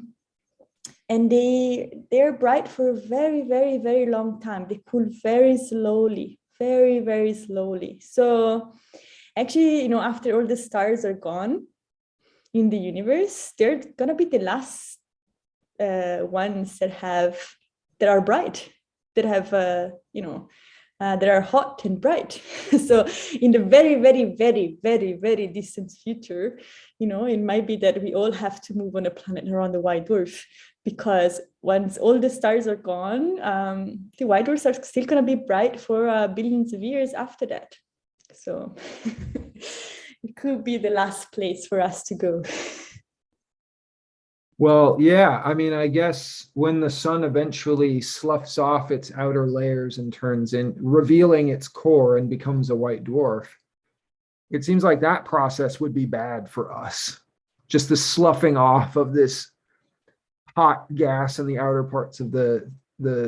And they're bright for a very, very, very long time. They cool very slowly, very, very slowly. So actually, after all the stars are gone in the universe, they're gonna be the last ones that are bright, that have that are hot and bright. So in the very, very, very, very, very distant future, it might be that we all have to move on a planet around the white dwarf, because once all the stars are gone, the white dwarfs are still going to be bright for billions of years after that. So it could be the last place for us to go.
Well, yeah, I mean, I guess when the sun eventually sloughs off its outer layers and turns in, revealing its core and becomes a white dwarf, it seems like that process would be bad for us. Just the sloughing off of this hot gas in the outer parts of the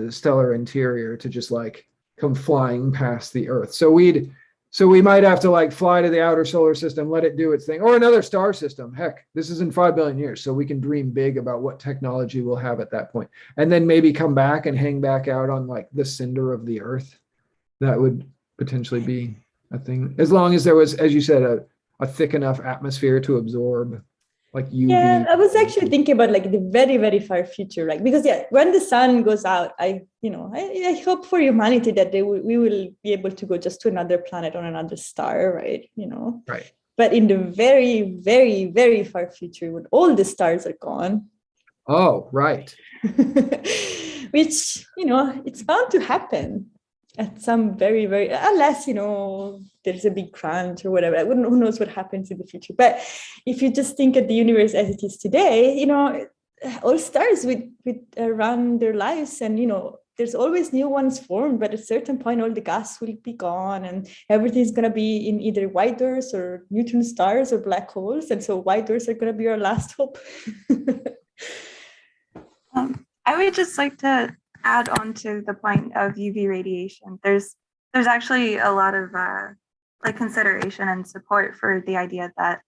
stellar interior to just like come flying past the Earth. So we might have to like fly to the outer solar system, let it do its thing, or another star system. Heck, this is in 5 billion years, so we can dream big about what technology we'll have at that point. And then maybe come back and hang back out on like the cinder of the Earth. That would potentially be a thing, as long as there was, as you said, a thick enough atmosphere to absorb like UV.
Yeah, I was actually thinking about like the very, very far future, right? Because when the sun goes out, I hope for humanity that we will be able to go just to another planet on another star, right?
Right.
But in the very, very, very far future, when all the stars are gone.
Oh, right.
Which, it's bound to happen at some very, very, unless, there's a big crunch or whatever. Who knows what happens in the future. But if you just think of the universe as it is today, all stars would run their lives, and, there's always new ones formed, but at a certain point, all the gas will be gone and everything's going to be in either white dwarfs or neutron stars or black holes. And so white dwarfs are going to be our last hope.
I would just like to add on to the point of UV radiation. There's actually a lot of consideration and support for the idea that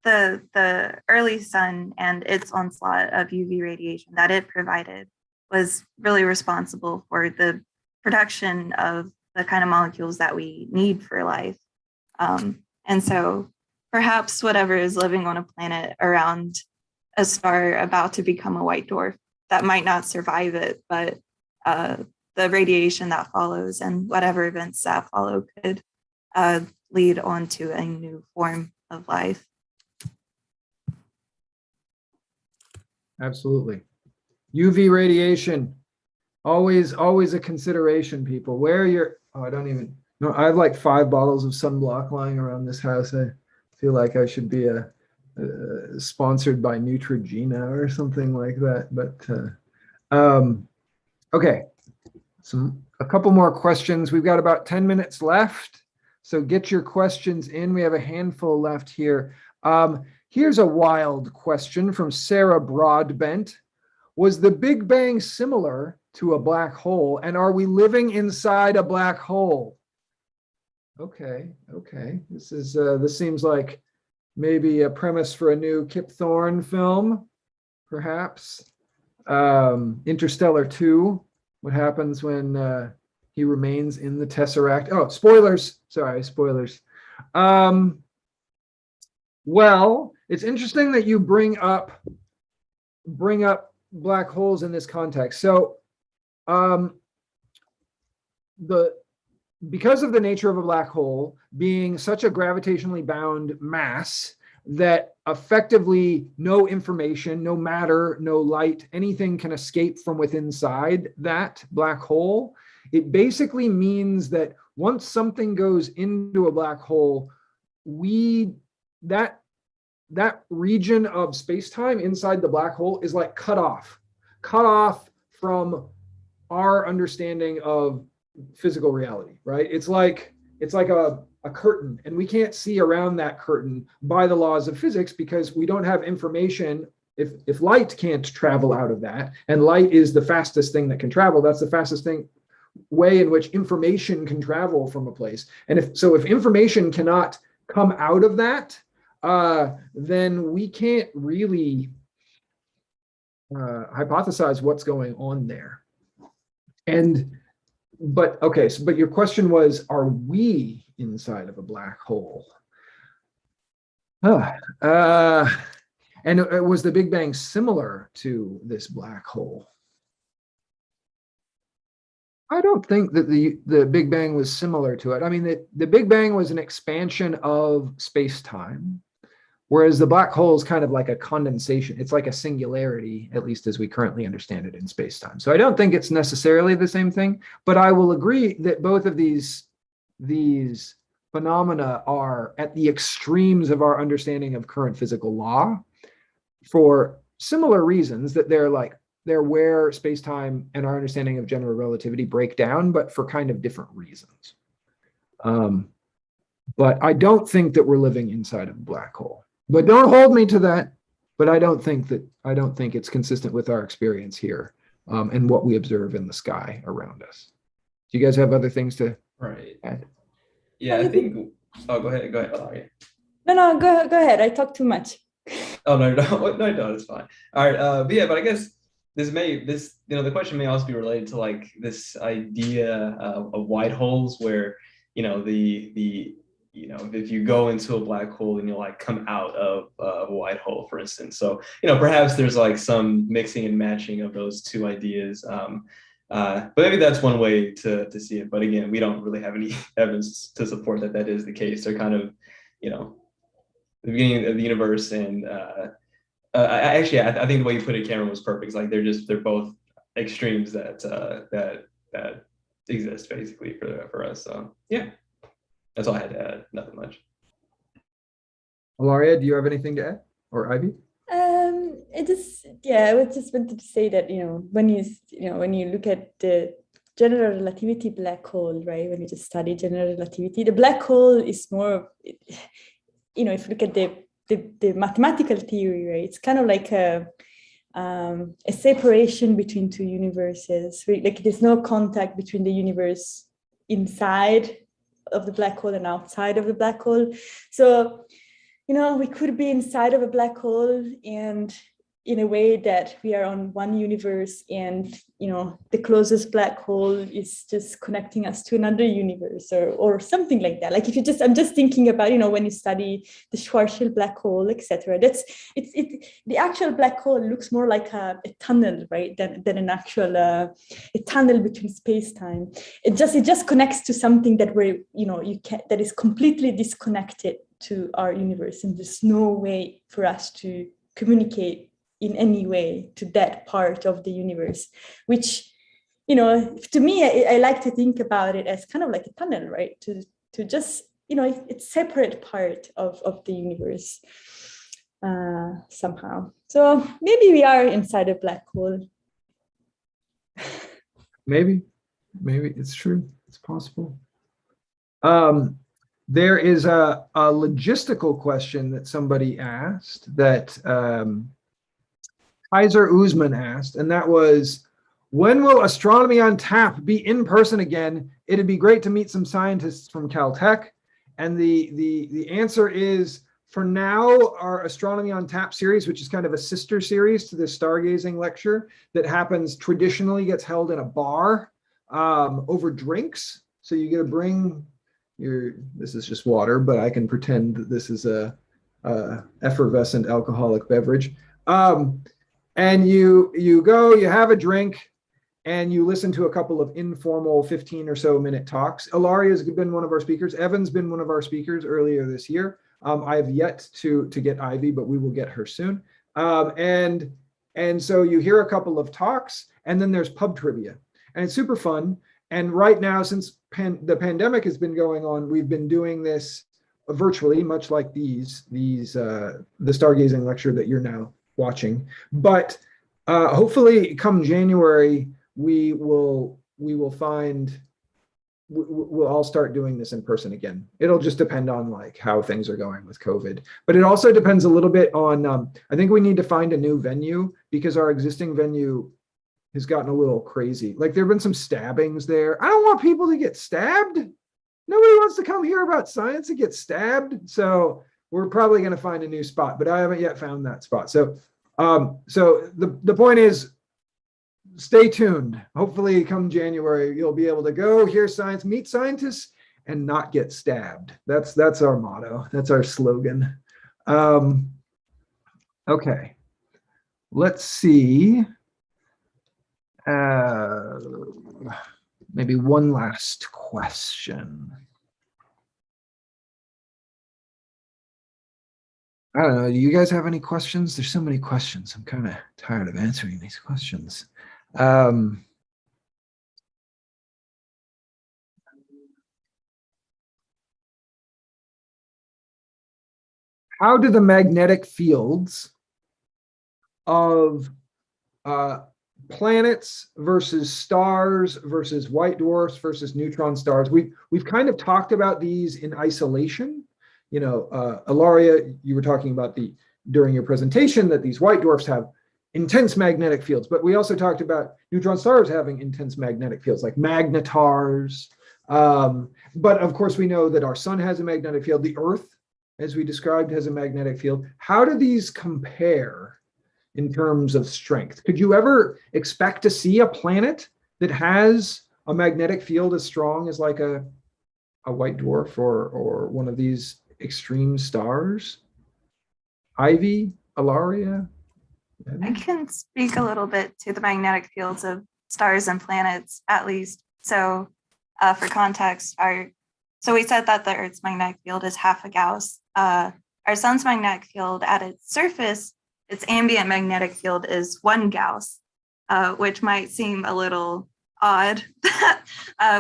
the early sun and its onslaught of UV radiation that it provided was really responsible for the production of the kind of molecules that we need for life. And so perhaps whatever is living on a planet around a star about to become a white dwarf, that might not survive it, but the radiation that follows and whatever events that follow could lead on to a new form of life.
Absolutely. UV radiation, always a consideration, people. I have like 5 bottles of sunblock lying around this house. I feel like I should be sponsored by Neutrogena or something like that. But okay, a couple more questions. We've got about 10 minutes left, so get your questions in. We have a handful left here. Here's a wild question from Sarah Broadbent. Was the Big Bang similar to a black hole, and are we living inside a black hole? Okay. This seems like maybe a premise for a new Kip Thorne film, perhaps. Interstellar 2, what happens when he remains in the Tesseract? Oh, spoilers. Sorry, spoilers. Well, it's interesting that you bring up black holes in this context. So because of the nature of a black hole being such a gravitationally bound mass that effectively no information, no matter, no light, anything can escape from within inside that black hole, it basically means that once something goes into a black hole, that that region of space-time inside the black hole is like cut off from our understanding of physical reality, right? It's like a curtain, and we can't see around that curtain by the laws of physics because we don't have information. If light can't travel out of that, and light is the fastest thing that can travel, that's the fastest way in which information can travel from a place. And if information cannot come out of that, then we can't really hypothesize what's going on there. But your question was, are we inside of a black hole? And was the Big Bang similar to this black hole? I don't think that the Big Bang was similar to it. I mean, the Big Bang was an expansion of space-time, whereas the black hole is kind of like a condensation. It's like a singularity, at least as we currently understand it in space-time. So I don't think it's necessarily the same thing, but I will agree that both of these phenomena are at the extremes of our understanding of current physical law for similar reasons, that they're where space-time and our understanding of general relativity break down, but for kind of different reasons. But I don't think that we're living inside of a black hole. But don't hold me to that. But I don't think it's consistent with our experience here and what we observe in the sky around us. Do you guys have other things to add?
Yeah, I think. Oh, go ahead, Ilaria.
No, go ahead. I talk too much.
Oh no, it's fine. All right, but I guess the question may also be related to like this idea of white holes, where if you go into a black hole and you like come out of a white hole, for instance. So perhaps there's like some mixing and matching of those two ideas. But maybe that's one way to see it. But again, we don't really have any evidence to support that is the case. They're kind of the beginning of the universe, and I think the way you put it, Cameron, was perfect. It's like they're both extremes that exist basically for us. So yeah, that's all I had to add. Nothing much.
Ilaria, do you have anything to add, or Ivy?
I just wanted to say that when you look at the general relativity black hole, right? When you just study general relativity, the black hole is more, if you look at the mathematical theory, right? It's kind of like a separation between two universes. Right? Like there's no contact between the universe inside of the black hole and outside of the black hole. So, we could be inside of a black hole, and in a way that we are on one universe, and the closest black hole is just connecting us to another universe, or something like that. Like I'm just thinking about when you study the Schwarzschild black hole, etc. The actual black hole looks more like a tunnel, right, than an actual a tunnel between space-time. It just connects to something that that is completely disconnected to our universe, and there's no way for us to communicate in any way to that part of the universe, which to me, I like to think about it as kind of like a tunnel, right, to just it's separate part of the universe somehow. So maybe we are inside a black hole.
Maybe it's true, it's possible. There is a logistical question that somebody asked, that Kaiser Usman asked, and that was, when will Astronomy on Tap be in person again? It'd be great to meet some scientists from Caltech. And the answer is, for now, our Astronomy on Tap series, which is kind of a sister series to the stargazing lecture that traditionally gets held in a bar over drinks. So you get to bring this is just water, but I can pretend that this is a effervescent alcoholic beverage. And you go, you have a drink, and you listen to a couple of informal 15 or so minute talks. Ilaria has been one of our speakers. Evan's been one of our speakers earlier this year. I have yet to get Ivy, but we will get her soon. And so you hear a couple of talks, and then there's pub trivia, and it's super fun. And right now, since the pandemic has been going on, we've been doing this virtually, much like the stargazing lecture that you're now watching. But hopefully, come January, we'll all start doing this in person again. It'll just depend on like how things are going with COVID. But it also depends a little bit on, I think we need to find a new venue because our existing venue has gotten a little crazy. Like there've been some stabbings there. I don't want people to get stabbed. Nobody wants to come hear about science and get stabbed. So we're probably going to find a new spot, but I haven't yet found that spot. So, the point is, stay tuned. Hopefully come January, you'll be able to go hear science, meet scientists, and not get stabbed. That's our motto. That's our slogan. Okay. Let's see. Maybe one last question. I don't know. Do you guys have any questions? There's so many questions. I'm kind of tired of answering these questions. How do the magnetic fields of planets versus stars versus white dwarfs versus neutron stars? We've kind of talked about these in isolation. You know, Ilaria, you were talking about during your presentation that these white dwarfs have intense magnetic fields, but we also talked about neutron stars having intense magnetic fields like magnetars. But of course, we know that our sun has a magnetic field. The Earth, as we described, has a magnetic field. How do these compare in terms of strength? Could you ever expect to see a planet that has a magnetic field as strong as like a white dwarf or one of these extreme stars? Ivy, Ilaria?
I can speak a little bit to the magnetic fields of stars and planets, at least. So for context, so we said that the Earth's magnetic field is half a Gauss. Our sun's magnetic field at its surface, its ambient magnetic field is 1 Gauss, which might seem a little odd.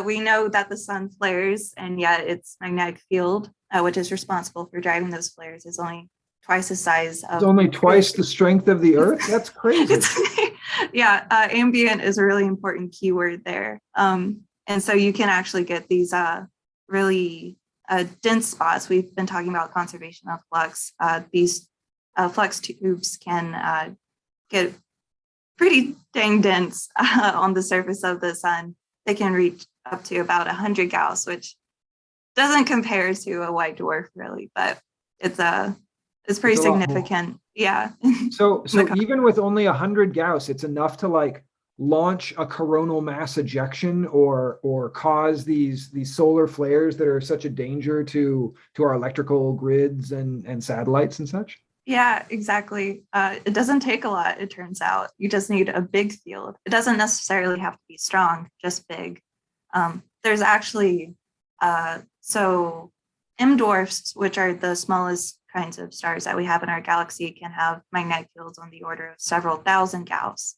We know that the sun flares, and yet its magnetic field, which is responsible for driving those flares, is only twice the size of—
It's only twice the strength of the Earth? That's crazy.
Yeah, ambient is a really important keyword there. And so you can actually get these really dense spots. We've been talking about conservation of flux. These flux tubes can get pretty dang dense on the surface of the sun. They can reach up to about 100 Gauss, which doesn't compare to a white dwarf really, but it's pretty significant. Yeah.
So even with only 100 Gauss, it's enough to like launch a coronal mass ejection or cause these solar flares that are such a danger to our electrical grids and satellites and such?
Yeah, exactly. It doesn't take a lot, it turns out. You just need a big field. It doesn't necessarily have to be strong, just big. There's actually, so M dwarfs, which are the smallest kinds of stars that we have in our galaxy, can have magnetic fields on the order of several thousand Gauss.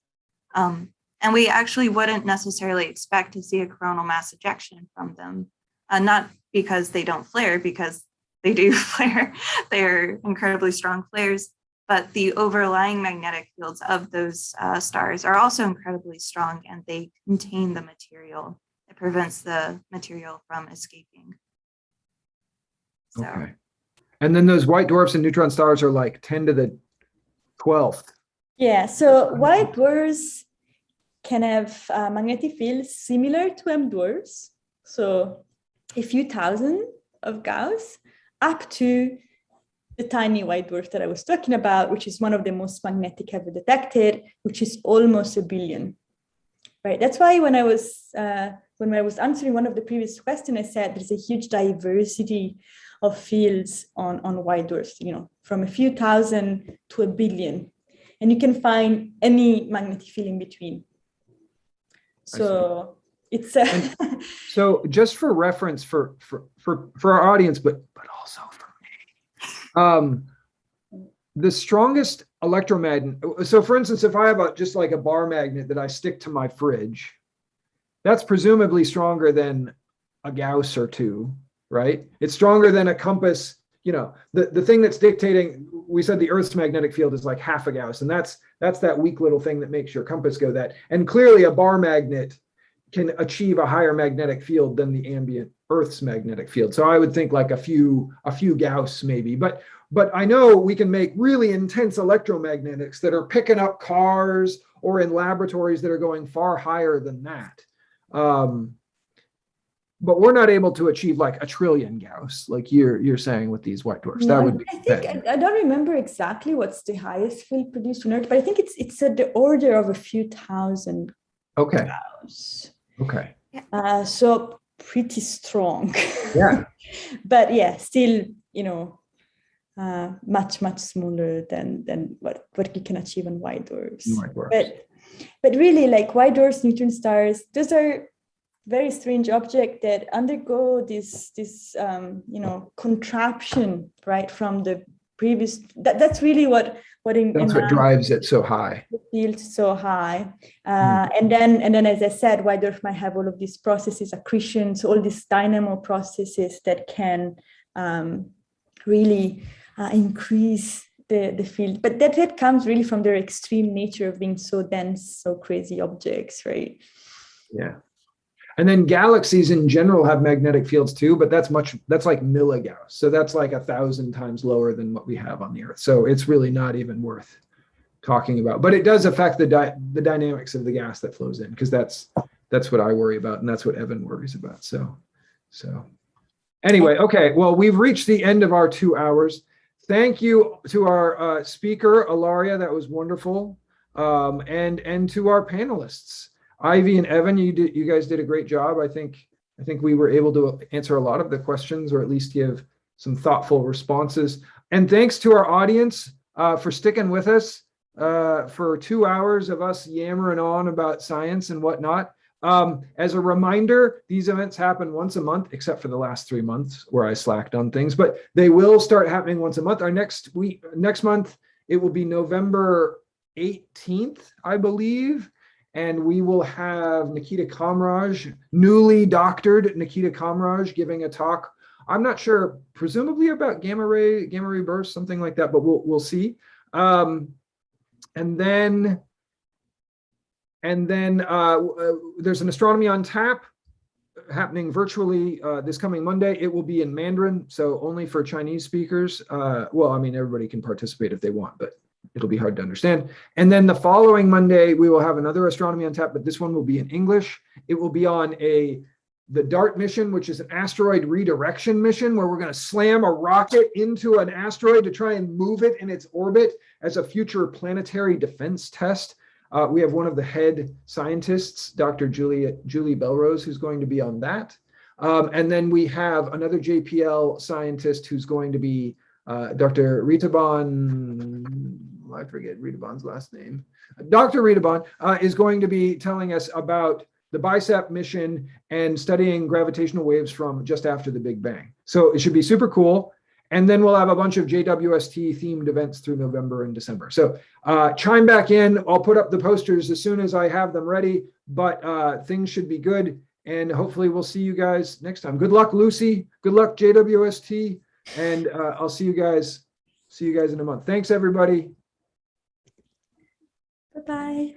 And we actually wouldn't necessarily expect to see a coronal mass ejection from them, not because they don't flare, because they do flare. They're incredibly strong flares, but the overlying magnetic fields of those stars are also incredibly strong, and they contain the material. It prevents the material from escaping. So.
Okay. And then those white dwarfs and neutron stars are like 10 to the 12th.
Yeah, so white dwarfs can have magnetic fields similar to M dwarfs, so a few thousand of Gauss, up to the tiny white dwarf that I was talking about, which is one of the most magnetic ever detected, which is almost 1 billion. Right. That's why when I was answering one of the previous questions, I said there's a huge diversity of fields on white dwarfs, you know, from a few thousand to 1 billion, and you can find any magnetic field in between. So it's
so just for reference for our audience, but also for me, the strongest electromagnet. So for instance, if I have just like a bar magnet that I stick to my fridge, that's presumably stronger than a Gauss or two, right? It's stronger than a compass you know, the thing that's dictating, we said the Earth's magnetic field is like half a Gauss, and that's that weak little thing that makes your compass go that. And clearly a bar magnet can achieve a higher magnetic field than the ambient Earth's magnetic field. So I would think like a few Gauss maybe, but I know we can make really intense electromagnetics that are picking up cars or in laboratories that are going far higher than that. But we're not able to achieve like 1 trillion Gauss, like you're saying with these white dwarfs. That would be.
I think I don't remember exactly what's the highest field produced on Earth, but I think it's at the order of a few thousand Gauss.
Okay.
So pretty strong.
Yeah.
But yeah, still, you know, much smaller than what we can achieve on white dwarfs. But really, like white dwarfs, neutron stars, those are very strange objects that undergo this you know, contraption, right, from the previous. That's really what
drives it so high.
The field so high, and then as I said, white dwarf might have all of these processes, accretions, all these dynamo processes that can really increase the field. But that comes really from their extreme nature of being so dense, so crazy objects, right?
Yeah. And then galaxies in general have magnetic fields too, but that's like milligauss. So that's like 1,000 times lower than what we have on the Earth. So it's really not even worth talking about. But it does affect the dynamics of the gas that flows in, because that's what I worry about, and that's what Evan worries about. So anyway, okay. Well, we've reached the end of our 2 hours. Thank you to our speaker, Ilaria. That was wonderful. And to our panelists. Ivy and Evan, you guys did a great job. I think we were able to answer a lot of the questions, or at least give some thoughtful responses. And thanks to our audience for sticking with us for 2 hours of us yammering on about science and whatnot. As a reminder, these events happen once a month, except for the last 3 months where I slacked on things, but they will start happening once a month. Our next month, it will be November 18th, I believe. And we will have Nikita Kamraj, newly doctored Nikita Kamraj, giving a talk. I'm not sure, presumably about gamma ray bursts, something like that, but we'll see. And then there's an Astronomy on Tap happening virtually this coming Monday. It will be in Mandarin, so only for Chinese speakers. Well, I mean, everybody can participate if they want, but it'll be hard to understand. And then the following Monday, we will have another Astronomy on Tap, but this one will be in English. It will be on the DART mission, which is an asteroid redirection mission, where we're going to slam a rocket into an asteroid to try and move it in its orbit as a future planetary defense test. We have one of the head scientists, Dr. Julie Belrose, who's going to be on that. And then we have another JPL scientist who's going to be Dr. Ritaban, I forget Ritaban's last name. Dr. Ritaban is going to be telling us about the BICEP mission and studying gravitational waves from just after the Big Bang. So it should be super cool. And then we'll have a bunch of JWST themed events through November and December. So chime back in. I'll put up the posters as soon as I have them ready, but things should be good. And hopefully we'll see you guys next time. Good luck, Lucy. Good luck, JWST. And I'll see you guys in a month. Thanks, everybody.
Bye-bye.